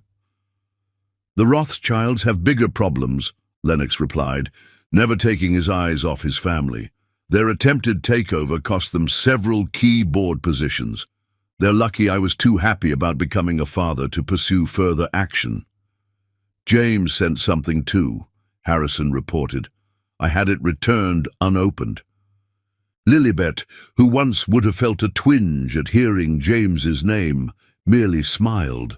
"The Rothschilds have bigger problems," Lennox replied, never taking his eyes off his family. "Their attempted takeover cost them several key board positions. They're lucky I was too happy about becoming a father to pursue further action." "James sent something too," Harrison reported. "I had it returned unopened." Lilibet, who once would have felt a twinge at hearing James's name, merely smiled.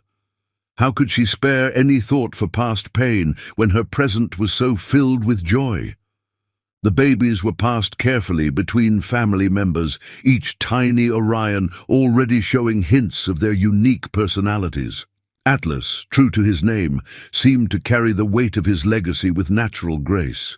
How could she spare any thought for past pain when her present was so filled with joy? The babies were passed carefully between family members, each tiny Orion already showing hints of their unique personalities. Atlas, true to his name, seemed to carry the weight of his legacy with natural grace.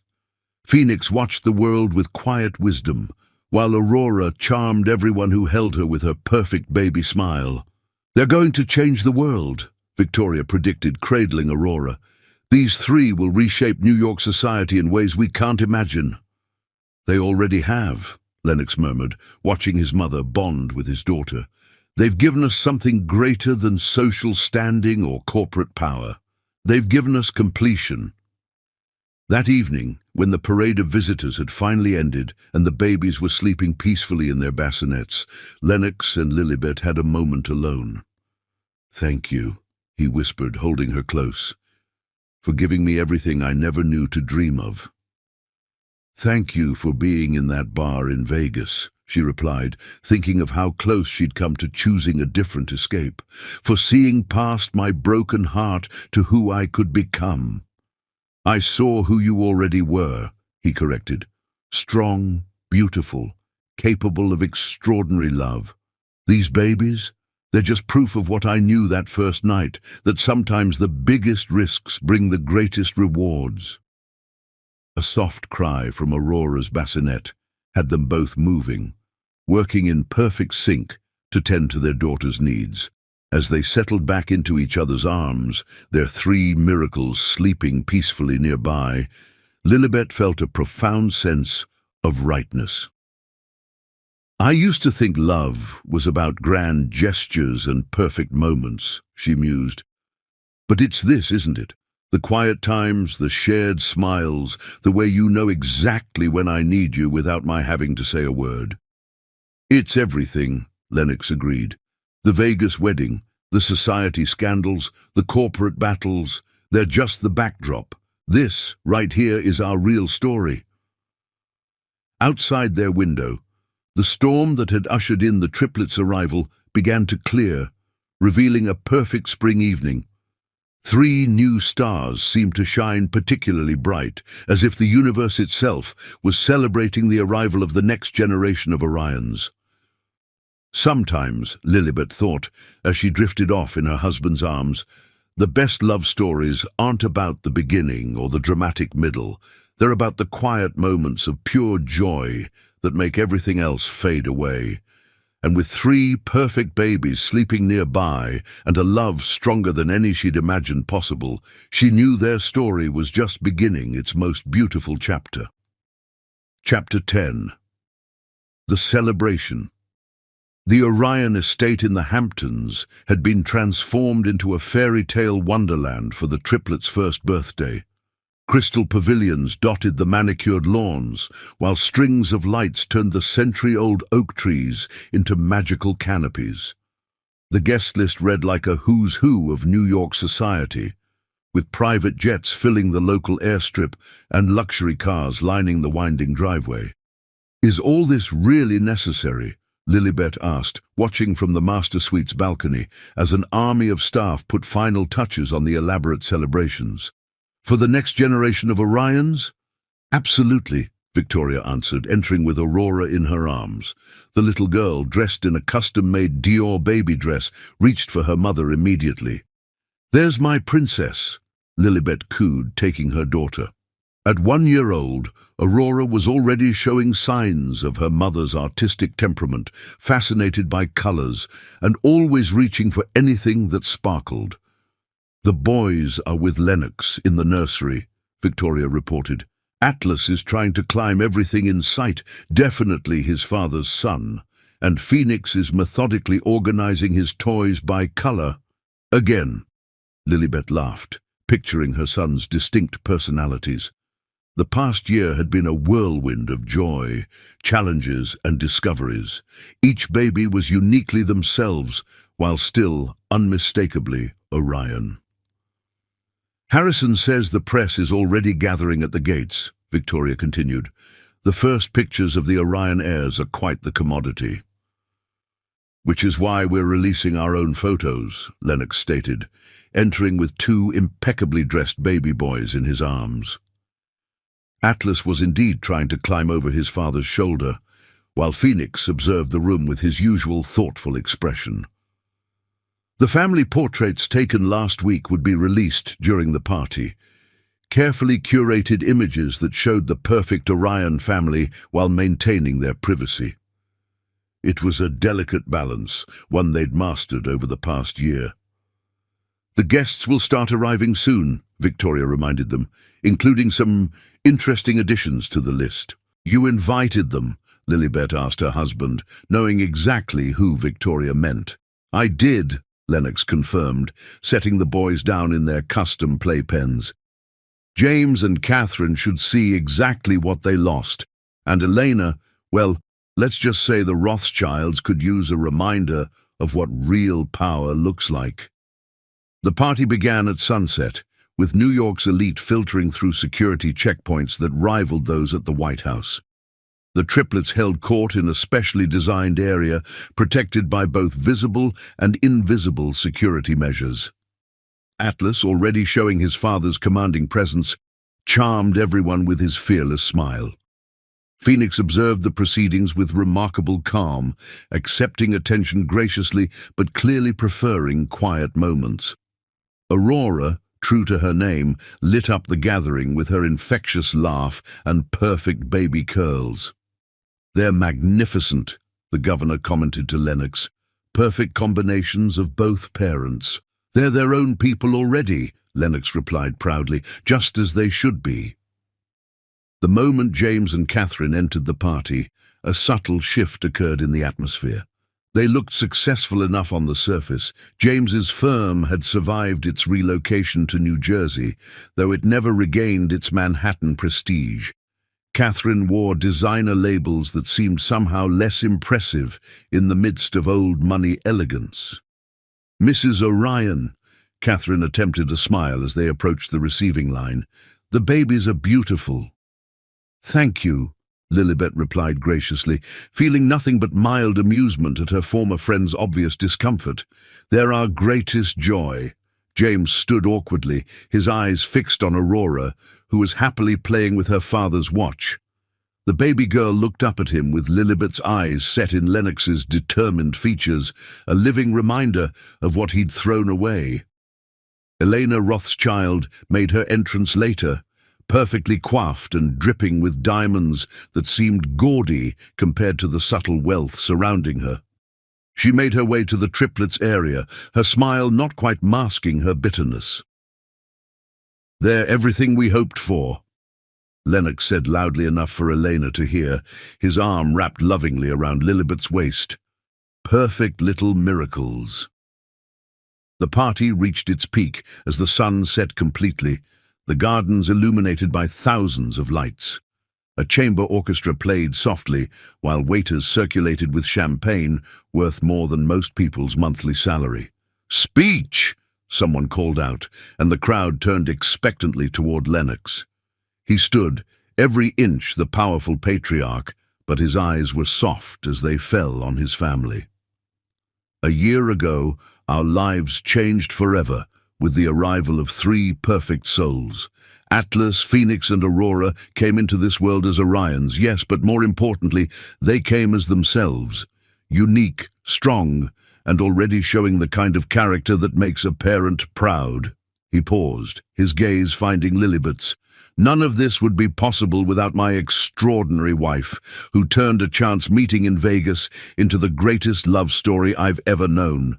Phoenix watched the world with quiet wisdom, while Aurora charmed everyone who held her with her perfect baby smile. "They're going to change the world," Victoria predicted, cradling Aurora. "These three will reshape New York society in ways we can't imagine." "They already have," Lennox murmured, watching his mother bond with his daughter. "They've given us something greater than social standing or corporate power. They've given us completion." That evening, when the parade of visitors had finally ended and the babies were sleeping peacefully in their bassinets, Lennox and Lilibet had a moment alone. "Thank you," he whispered, holding her close, "for giving me everything I never knew to dream of." "Thank you for being in that bar in Vegas," she replied, thinking of how close she'd come to choosing a different escape, "for seeing past my broken heart to who I could become." "I saw who you already were," he corrected. "Strong, beautiful, capable of extraordinary love. These babies? They're just proof of what I knew that first night, that sometimes the biggest risks bring the greatest rewards." A soft cry from Aurora's bassinet had them both moving, working in perfect sync to tend to their daughter's needs. As they settled back into each other's arms, their three miracles sleeping peacefully nearby, Lilibet felt a profound sense of rightness. "I used to think love was about grand gestures and perfect moments," she mused. But it's this, isn't it? The quiet times, the shared smiles, the way you know exactly when I need you without my having to say a word. It's everything, Lennox agreed. The Vegas wedding, the society scandals, the corporate battles, they're just the backdrop. This, right here, is our real story. Outside their window, the storm that had ushered in the triplets' arrival began to clear, revealing a perfect spring evening. 3 new stars seemed to shine particularly bright, as if the universe itself was celebrating the arrival of the next generation of Orions. Sometimes, Lilibet thought, as she drifted off in her husband's arms, the best love stories aren't about the beginning or the dramatic middle. They're about the quiet moments of pure joy that make everything else fade away. And with 3 perfect babies sleeping nearby and a love stronger than any she'd imagined possible, she knew their story was just beginning its most beautiful chapter. Chapter 10. The Celebration. The Orion estate in the Hamptons had been transformed into a fairy tale wonderland for the triplets' first birthday. Crystal pavilions dotted the manicured lawns, while strings of lights turned the century-old oak trees into magical canopies. The guest list read like a who's who of New York society, with private jets filling the local airstrip and luxury cars lining the winding driveway. "Is all this really necessary?" Lilibet asked, watching from the master suite's balcony as an army of staff put final touches on the elaborate celebrations. "For the next generation of Orions?" "Absolutely," Victoria answered, entering with Aurora in her arms. The little girl, dressed in a custom-made Dior baby dress, reached for her mother immediately. "There's my princess," Lilibet cooed, taking her daughter. At 1 year old, Aurora was already showing signs of her mother's artistic temperament, fascinated by colors and always reaching for anything that sparkled. "The boys are with Lennox in the nursery," Victoria reported. "Atlas is trying to climb everything in sight, definitely his father's son, and Phoenix is methodically organizing his toys by color." "Again," Lilibet laughed, picturing her son's distinct personalities. The past year had been a whirlwind of joy, challenges and discoveries. Each baby was uniquely themselves, while still unmistakably Orion. "Harrison says the press is already gathering at the gates," Victoria continued. "The first pictures of the Orion heirs are quite the commodity." "Which is why we're releasing our own photos," Lennox stated, entering with 2 impeccably dressed baby boys in his arms. Atlas was indeed trying to climb over his father's shoulder, while Phoenix observed the room with his usual thoughtful expression. The family portraits taken last week would be released during the party, carefully curated images that showed the perfect Orion family while maintaining their privacy. It was a delicate balance, one they'd mastered over the past year. "The guests will start arriving soon," Victoria reminded them, "including some interesting additions to the list." "You invited them?" Lilibet asked her husband, knowing exactly who Victoria meant. "I did," Lennox confirmed, setting the boys down in their custom playpens. "James and Catherine should see exactly what they lost, and Elena, well, let's just say the Rothschilds could use a reminder of what real power looks like." The party began at sunset, with New York's elite filtering through security checkpoints that rivaled those at the White House. The triplets held court in a specially designed area, protected by both visible and invisible security measures. Atlas, already showing his father's commanding presence, charmed everyone with his fearless smile. Phoenix observed the proceedings with remarkable calm, accepting attention graciously but clearly preferring quiet moments. Aurora, true to her name, lit up the gathering with her infectious laugh and perfect baby curls. "They're magnificent," the governor commented to Lennox. "Perfect combinations of both parents." "They're their own people already," Lennox replied proudly, "just as they should be." The moment James and Catherine entered the party, a subtle shift occurred in the atmosphere. They looked successful enough on the surface. James's firm had survived its relocation to New Jersey, though it never regained its Manhattan prestige. Catherine wore designer labels that seemed somehow less impressive in the midst of old money elegance. "Mrs. Orion," Catherine attempted a smile as they approached the receiving line. "The babies are beautiful." "Thank you," Lilibet replied graciously, feeling nothing but mild amusement at her former friend's obvious discomfort. "They're our greatest joy." James stood awkwardly, his eyes fixed on Aurora, who was happily playing with her father's watch. The baby girl looked up at him with Lilibet's eyes set in Lennox's determined features, a living reminder of what he'd thrown away. Elena Rothschild made her entrance later, perfectly coiffed and dripping with diamonds that seemed gaudy compared to the subtle wealth surrounding her. She made her way to the triplets' area, her smile not quite masking her bitterness. "They're everything we hoped for," Lennox said loudly enough for Elena to hear, his arm wrapped lovingly around Lilibet's waist. "Perfect little miracles." The party reached its peak as the sun set completely, the gardens illuminated by thousands of lights. A chamber orchestra played softly, while waiters circulated with champagne worth more than most people's monthly salary. "Speech!" someone called out, and the crowd turned expectantly toward Lennox. He stood, every inch the powerful patriarch, but his eyes were soft as they fell on his family. "A year ago, our lives changed forever with the arrival of three perfect souls. Atlas, Phoenix, and Aurora came into this world as Orions, yes, but more importantly, they came as themselves, unique, strong, and already showing the kind of character that makes a parent proud." He paused, his gaze finding Lilibet's. "None of this would be possible without my extraordinary wife, who turned a chance meeting in Vegas into the greatest love story I've ever known.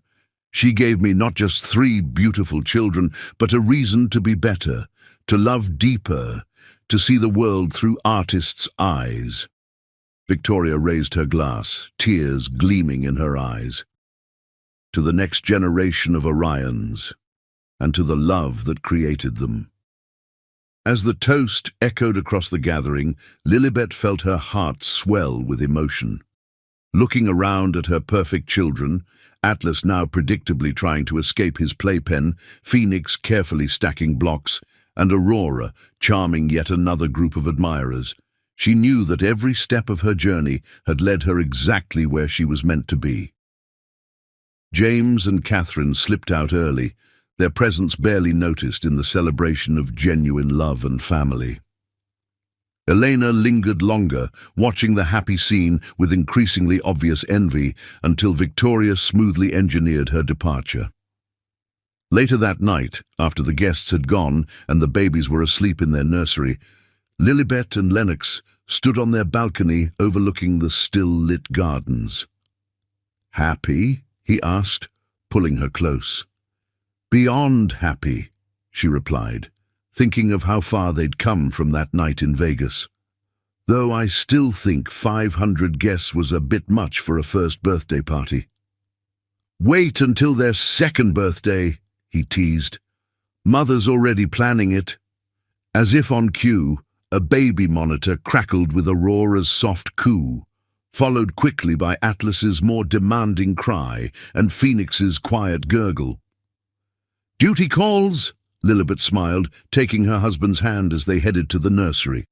She gave me not just three beautiful children, but a reason to be better, to love deeper, to see the world through artists' eyes." Victoria raised her glass, tears gleaming in her eyes. "To the next generation of Orions, and to the love that created them." As the toast echoed across the gathering, Lilibet felt her heart swell with emotion. Looking around at her perfect children, Atlas now predictably trying to escape his playpen, Phoenix carefully stacking blocks, and Aurora charming yet another group of admirers, she knew that every step of her journey had led her exactly where she was meant to be. James and Catherine slipped out early, their presence barely noticed in the celebration of genuine love and family. Elena lingered longer, watching the happy scene with increasingly obvious envy until Victoria smoothly engineered her departure. Later that night, after the guests had gone and the babies were asleep in their nursery, Lilibet and Lennox stood on their balcony overlooking the still-lit gardens. "Happy?" he asked, pulling her close. "Beyond happy," she replied, thinking of how far they'd come from that night in Vegas. "Though I still think 500 guests was a bit much for a first birthday party." "Wait until their second birthday," he teased. "Mother's already planning it." As if on cue, a baby monitor crackled with Aurora's soft coo, followed quickly by Atlas's more demanding cry and Phoenix's quiet gurgle. "Duty calls," Lilibet smiled, taking her husband's hand as they headed to the nursery.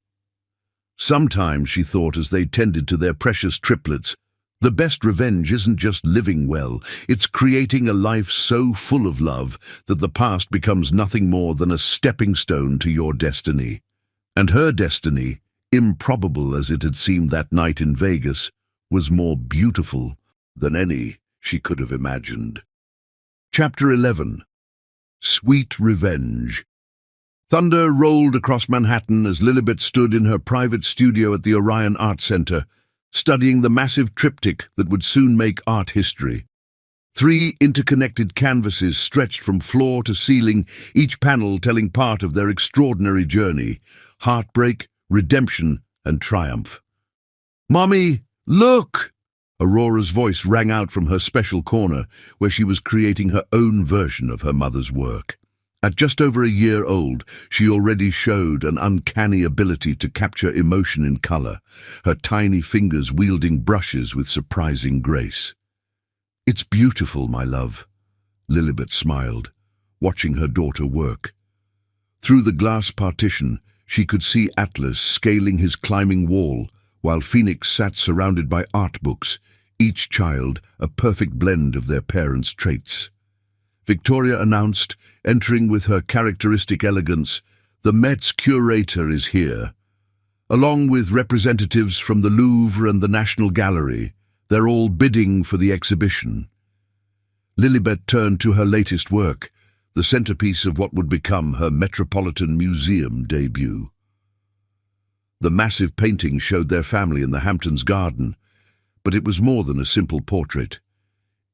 Sometimes, she thought as they tended to their precious triplets, the best revenge isn't just living well, it's creating a life so full of love that the past becomes nothing more than a stepping stone to your destiny. And her destiny, improbable as it had seemed that night in Vegas, was more beautiful than any she could have imagined. Chapter 11. Sweet Revenge. Thunder rolled across Manhattan as Lilibet stood in her private studio at the Orion Art Center, studying the massive triptych that would soon make art history. 3 interconnected canvases stretched from floor to ceiling, each panel telling part of their extraordinary journey: heartbreak, redemption, and triumph. "Mommy, look!" Aurora's voice rang out from her special corner, where she was creating her own version of her mother's work. At just over a year old, she already showed an uncanny ability to capture emotion in color, her tiny fingers wielding brushes with surprising grace. "It's beautiful, my love," Lilibet smiled, watching her daughter work. Through the glass partition, she could see Atlas scaling his climbing wall, while Phoenix sat surrounded by art books, each child a perfect blend of their parents' traits. Victoria announced, entering with her characteristic elegance, "The Met's curator is here." Along with representatives from the Louvre and the National Gallery, they're all bidding for the exhibition. Lilibet turned to her latest work, the centerpiece of what would become her Metropolitan Museum debut. The massive painting showed their family in the Hamptons garden, but it was more than a simple portrait.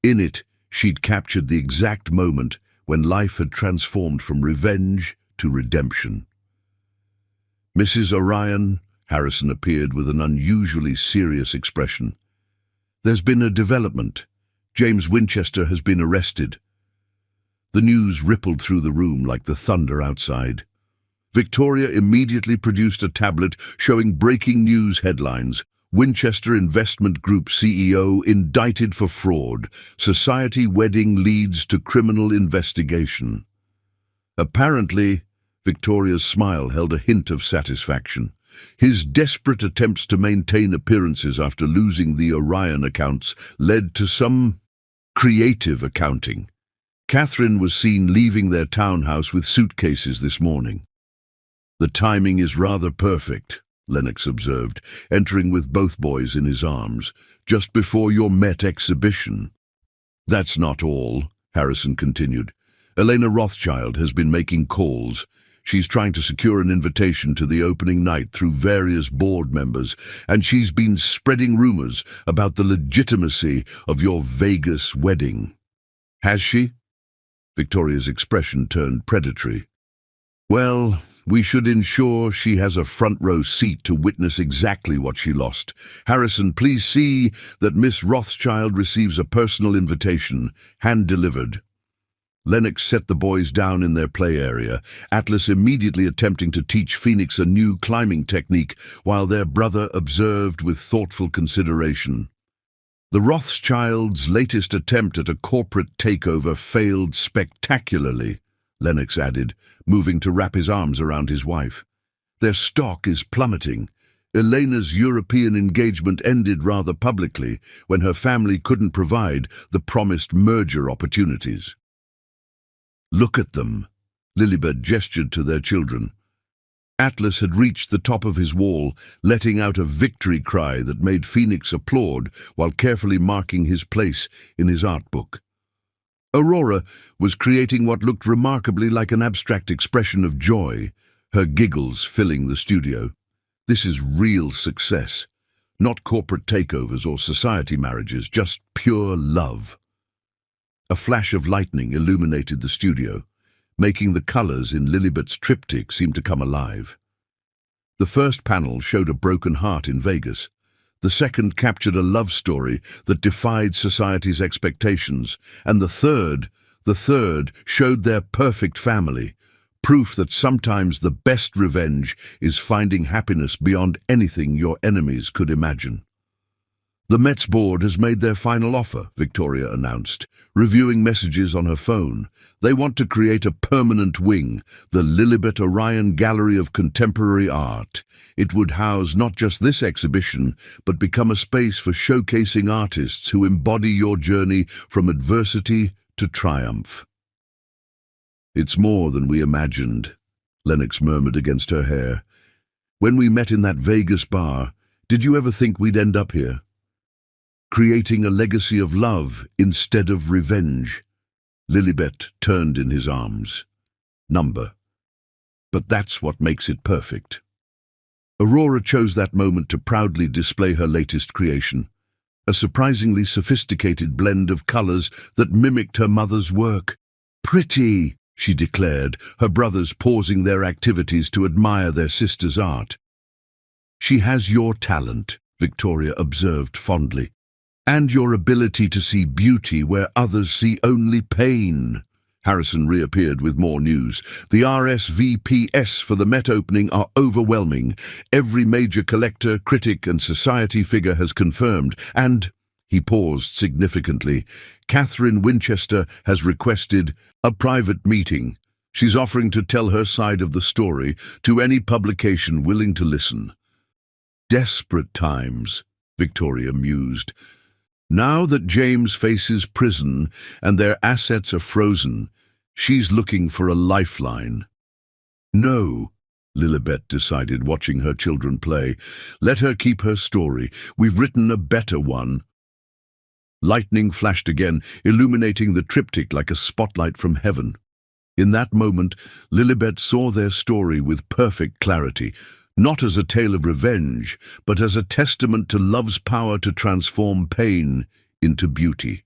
In it, she'd captured the exact moment when life had transformed from revenge to redemption. "Mrs. Orion," Harrison appeared with an unusually serious expression. "There's been a development. James Winchester has been arrested." The news rippled through the room like the thunder outside. Victoria immediately produced a tablet showing breaking news headlines. "Winchester Investment Group CEO indicted for fraud. Society wedding leads to criminal investigation." Apparently, Victoria's smile held a hint of satisfaction. His desperate attempts to maintain appearances after losing the Orion accounts led to some creative accounting. Catherine was seen leaving their townhouse with suitcases this morning. "The timing is rather perfect," Lennox observed, entering with both boys in his arms, "just before your Met exhibition." "That's not all," Harrison continued. "Elena Rothschild has been making calls. She's trying to secure an invitation to the opening night through various board members, and she's been spreading rumors about the legitimacy of your Vegas wedding." "Has she?" Victoria's expression turned predatory. "Well, we should ensure she has a front-row seat to witness exactly what she lost. Harrison, please see that Miss Rothschild receives a personal invitation, hand-delivered." Lennox set the boys down in their play area, Atlas immediately attempting to teach Phoenix a new climbing technique, while their brother observed with thoughtful consideration. The Rothschilds' latest attempt at a corporate takeover failed spectacularly, Lennox added, moving to wrap his arms around his wife. "Their stock is plummeting. Elena's European engagement ended rather publicly when her family couldn't provide the promised merger opportunities." "Look at them," Lilibet gestured to their children. Atlas had reached the top of his wall, letting out a victory cry that made Phoenix applaud while carefully marking his place in his art book. Aurora was creating what looked remarkably like an abstract expression of joy, her giggles filling the studio. This is real success, not corporate takeovers or society marriages, just pure love. A flash of lightning illuminated the studio, making the colors in Lilibet's triptych seem to come alive. The first panel showed a broken heart in Vegas. The second captured a love story that defied society's expectations, and the third showed their perfect family, proof that sometimes the best revenge is finding happiness beyond anything your enemies could imagine. "The Mets board has made their final offer," Victoria announced, reviewing messages on her phone. "They want to create a permanent wing, the Lilibet Orion Gallery of Contemporary Art. It would house not just this exhibition, but become a space for showcasing artists who embody your journey from adversity to triumph." "It's more than we imagined," Lennox murmured against her hair. "When we met in that Vegas bar, did you ever think we'd end up here? Creating a legacy of love instead of revenge." Lilibet turned in his arms. "Number. But that's what makes it perfect." Aurora chose that moment to proudly display her latest creation, a surprisingly sophisticated blend of colors that mimicked her mother's work. "Pretty," she declared, her brothers pausing their activities to admire their sister's art. "She has your talent," Victoria observed fondly. And your ability to see beauty where others see only pain. Harrison reappeared with more news. The RSVPs for the Met opening are overwhelming. Every major collector, critic and society figure has confirmed. And, he paused significantly, Catherine Winchester has requested a private meeting. She's offering to tell her side of the story to any publication willing to listen. Desperate times, Victoria mused. Now that James faces prison and their assets are frozen, she's looking for a lifeline. No, Lilibet decided, watching her children play. Let her keep her story. We've written a better one. Lightning flashed again, illuminating the triptych like a spotlight from heaven. In that moment, Lilibet saw their story with perfect clarity, not as a tale of revenge, but as a testament to love's power to transform pain into beauty.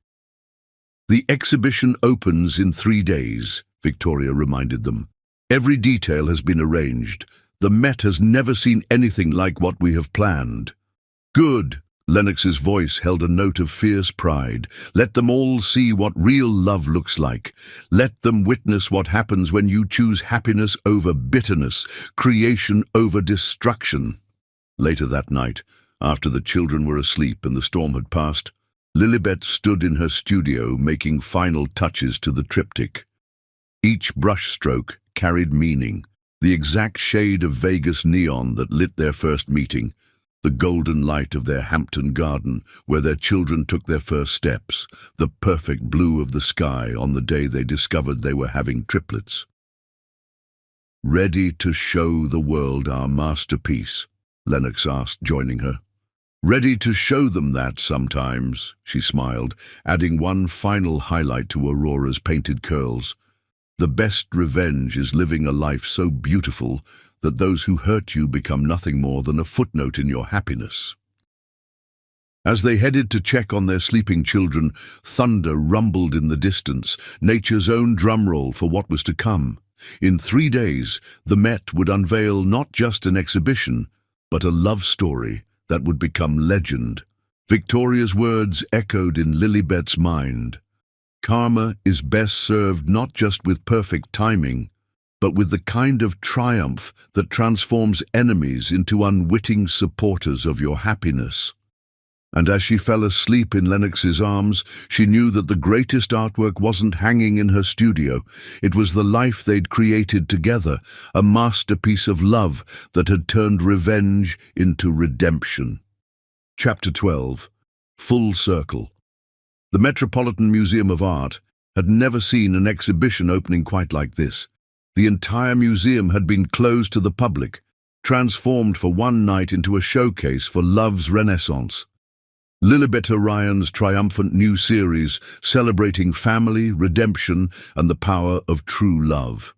The exhibition opens in 3 days, Victoria reminded them. Every detail has been arranged. The Met has never seen anything like what we have planned. Good. Lennox's voice held a note of fierce pride. Let them all see what real love looks like. Let them witness what happens when you choose happiness over bitterness, creation over destruction. Later that night, after the children were asleep and the storm had passed, Lilibet stood in her studio making final touches to the triptych. Each brushstroke carried meaning, the exact shade of Vegas neon that lit their first meeting, the golden light of their Hampton garden where their children took their first steps, the perfect blue of the sky on the day they discovered they were having triplets. Ready to show the world our masterpiece? Lennox asked, joining her. Ready to show them that sometimes, she smiled, adding one final highlight to Aurora's painted curls. The best revenge is living a life so beautiful that those who hurt you become nothing more than a footnote in your happiness. As they headed to check on their sleeping children, thunder rumbled in the distance, nature's own drumroll for what was to come. In 3 days, the Met would unveil not just an exhibition, but a love story that would become legend. Victoria's words echoed in Lilibet's mind. Karma is best served not just with perfect timing, but with the kind of triumph that transforms enemies into unwitting supporters of your happiness. And as she fell asleep in Lennox's arms, she knew that the greatest artwork wasn't hanging in her studio. It was the life they'd created together, a masterpiece of love that had turned revenge into redemption. Chapter 12. Full Circle. The Metropolitan Museum of Art had never seen an exhibition opening quite like this. The entire museum had been closed to the public, transformed for one night into a showcase for love's renaissance. Lilibet Orion's triumphant new series celebrating family, redemption, and the power of true love.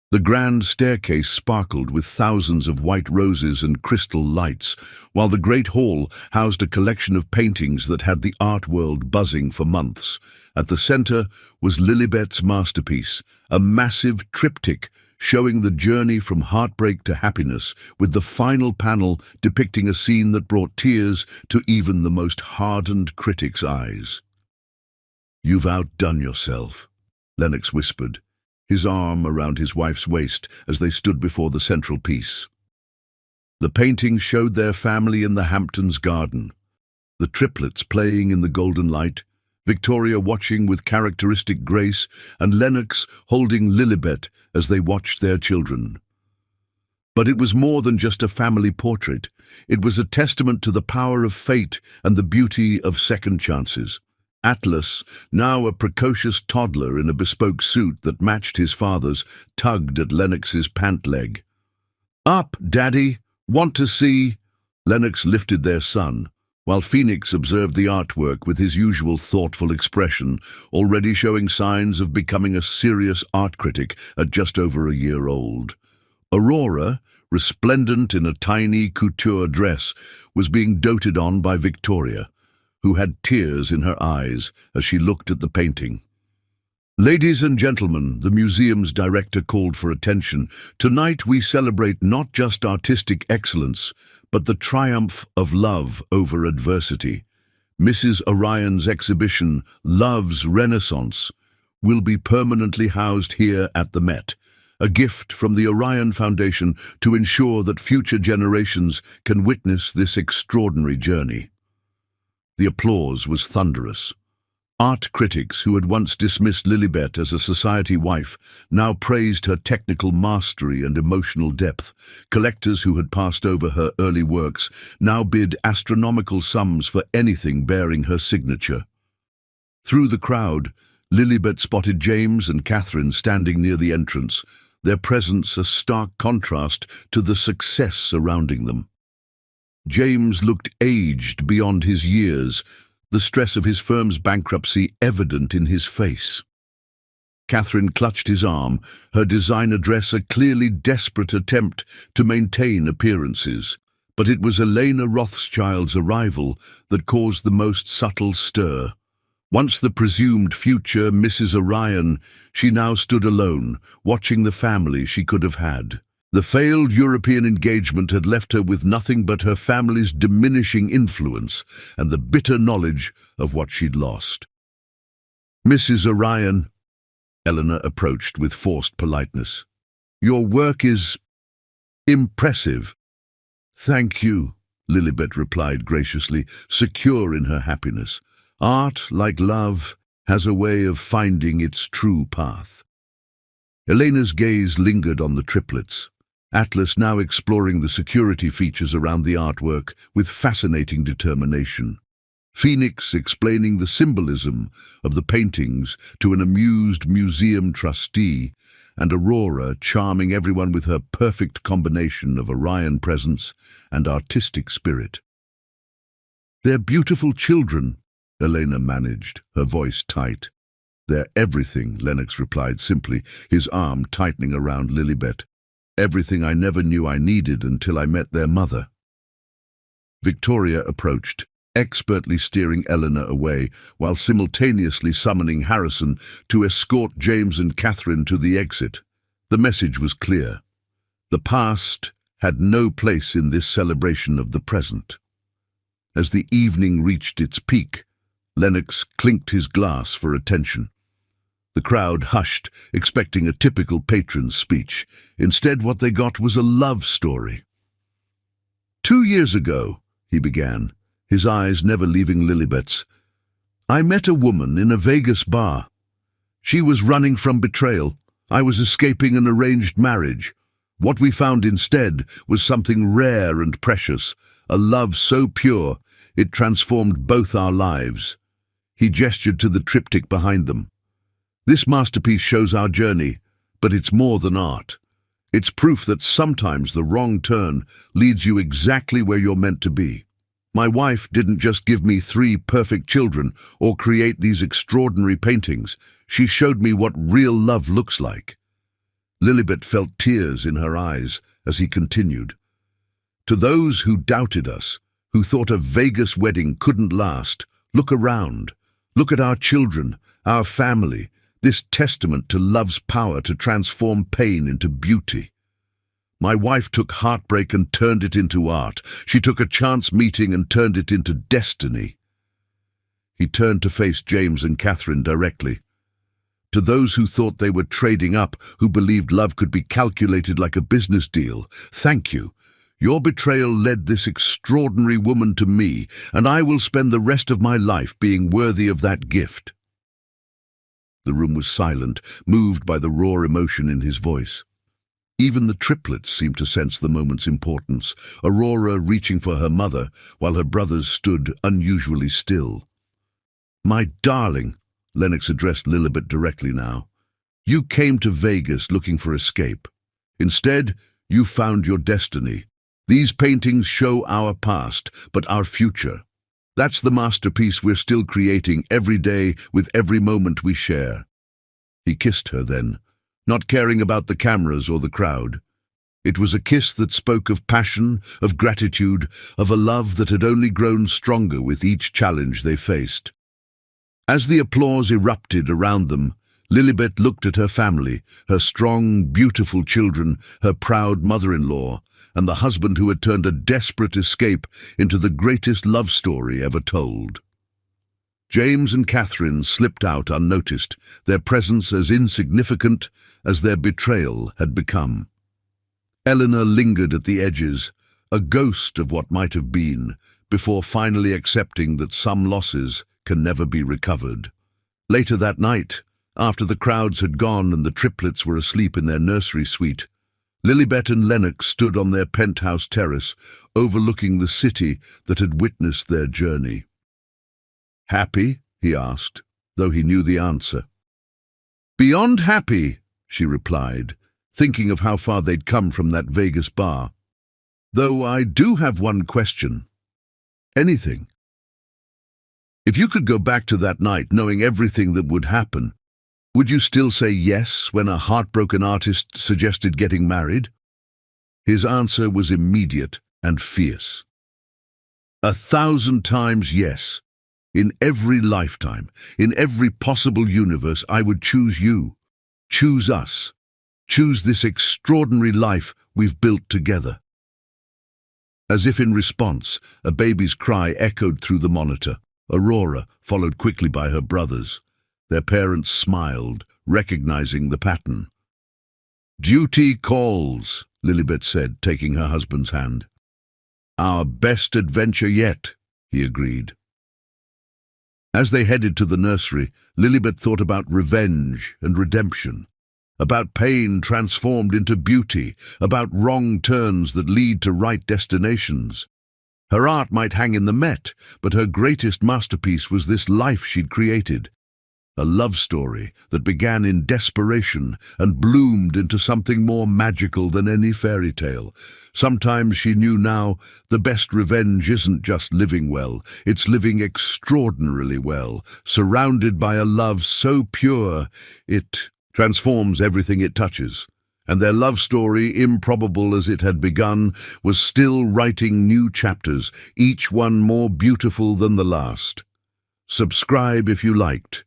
The grand staircase sparkled with thousands of white roses and crystal lights, while the great hall housed a collection of paintings that had the art world buzzing for months. At the center was Lilibet's masterpiece, a massive triptych showing the journey from heartbreak to happiness, with the final panel depicting a scene that brought tears to even the most hardened critic's eyes. "You've outdone yourself," Lennox whispered, his arm around his wife's waist as they stood before the central piece. The painting showed their family in the Hamptons garden, the triplets playing in the golden light, Victoria watching with characteristic grace, and Lennox holding Lilibet as they watched their children. But it was more than just a family portrait. It was a testament to the power of fate and the beauty of second chances. Atlas, now a precocious toddler in a bespoke suit that matched his father's, tugged at Lennox's pant leg. "Up, Daddy! Want to see?" Lennox lifted their son, while Phoenix observed the artwork with his usual thoughtful expression, already showing signs of becoming a serious art critic at just over a year old. Aurora, resplendent in a tiny couture dress, was being doted on by Victoria, who had tears in her eyes as she looked at the painting. "Ladies and gentlemen," the museum's director called for attention, "tonight we celebrate not just artistic excellence, but the triumph of love over adversity. Mrs. Orion's exhibition, Love's Renaissance, will be permanently housed here at the Met, a gift from the Orion Foundation to ensure that future generations can witness this extraordinary journey. The applause was thunderous. Art critics who had once dismissed Lilibet as a society wife now praised her technical mastery and emotional depth. Collectors who had passed over her early works now bid astronomical sums for anything bearing her signature. Through the crowd, Lilibet spotted James and Catherine standing near the entrance, their presence a stark contrast to the success surrounding them. James looked aged beyond his years, the stress of his firm's bankruptcy evident in his face. Catherine clutched his arm, her designer dress a clearly desperate attempt to maintain appearances. But it was Elena Rothschild's arrival that caused the most subtle stir. Once the presumed future Mrs. Orion, she now stood alone, watching the family she could have had. The failed European engagement had left her with nothing but her family's diminishing influence and the bitter knowledge of what she'd lost. Mrs. Orion, Eleanor approached with forced politeness. Your work is impressive. Thank you, Lilibet replied graciously, secure in her happiness. Art, like love, has a way of finding its true path. Elena's gaze lingered on the triplets, Atlas now exploring the security features around the artwork with fascinating determination. Phoenix explaining the symbolism of the paintings to an amused museum trustee, and Aurora charming everyone with her perfect combination of Orion presence and artistic spirit. They're beautiful children, Elena managed, her voice tight. They're everything, Lennox replied simply, his arm tightening around Lilibet. Everything I never knew I needed until I met their mother. Victoria approached, expertly steering Eleanor away, while simultaneously summoning Harrison to escort James and Catherine to the exit. The message was clear. The past had no place in this celebration of the present. As the evening reached its peak, Lennox clinked his glass for attention. The crowd hushed, expecting a typical patron's speech. Instead, what they got was a love story. 2 years ago, he began, his eyes never leaving Lilibet's, I met a woman in a Vegas bar. She was running from betrayal. I was escaping an arranged marriage. What we found instead was something rare and precious, a love so pure it transformed both our lives. He gestured to the triptych behind them. This masterpiece shows our journey, but it's more than art. It's proof that sometimes the wrong turn leads you exactly where you're meant to be. My wife didn't just give me 3 perfect children or create these extraordinary paintings. She showed me what real love looks like. Lilibet felt tears in her eyes as he continued. To those who doubted us, who thought a Vegas wedding couldn't last, look around. Look at our children, our family, this testament to love's power to transform pain into beauty. My wife took heartbreak and turned it into art. She took a chance meeting and turned it into destiny. He turned to face James and Catherine directly. To those who thought they were trading up, who believed love could be calculated like a business deal, thank you. Your betrayal led this extraordinary woman to me, and I will spend the rest of my life being worthy of that gift. The room was silent, moved by the raw emotion in his voice. Even the triplets seemed to sense the moment's importance, Aurora reaching for her mother, while her brothers stood unusually still. My darling, Lennox addressed Lilibet directly now, you came to Vegas looking for escape. Instead, you found your destiny. These paintings show our past, but our future. That's the masterpiece we're still creating every day with every moment we share. He kissed her then, not caring about the cameras or the crowd. It was a kiss that spoke of passion, of gratitude, of a love that had only grown stronger with each challenge they faced. As the applause erupted around them, Lilibet looked at her family, her strong, beautiful children, her proud mother-in-law, and the husband who had turned a desperate escape into the greatest love story ever told. James and Catherine slipped out unnoticed, their presence as insignificant as their betrayal had become. Eleanor lingered at the edges, a ghost of what might have been, before finally accepting that some losses can never be recovered. Later that night, after the crowds had gone and the triplets were asleep in their nursery suite, Lilibet and Lennox stood on their penthouse terrace, overlooking the city that had witnessed their journey. "Happy?" he asked, though he knew the answer. "Beyond happy," she replied, thinking of how far they'd come from that Vegas bar. "Though I do have one question. Anything. If you could go back to that night knowing everything that would happen, would you still say yes when a heartbroken artist suggested getting married?" His answer was immediate and fierce. 1,000 times yes. In every lifetime, in every possible universe, I would choose you. Choose us. Choose this extraordinary life we've built together. As if in response, a baby's cry echoed through the monitor. Aurora followed quickly by her brothers. Their parents smiled, recognizing the pattern. "Duty calls," Lilibet said, taking her husband's hand. "Our best adventure yet," he agreed. As they headed to the nursery, Lilibet thought about revenge and redemption, about pain transformed into beauty, about wrong turns that lead to right destinations. Her art might hang in the Met, but her greatest masterpiece was this life she'd created. A love story that began in desperation and bloomed into something more magical than any fairy tale. Sometimes she knew now the best revenge isn't just living well, it's living extraordinarily well, surrounded by a love so pure it transforms everything it touches. And their love story, improbable as it had begun, was still writing new chapters, each one more beautiful than the last. Subscribe if you liked.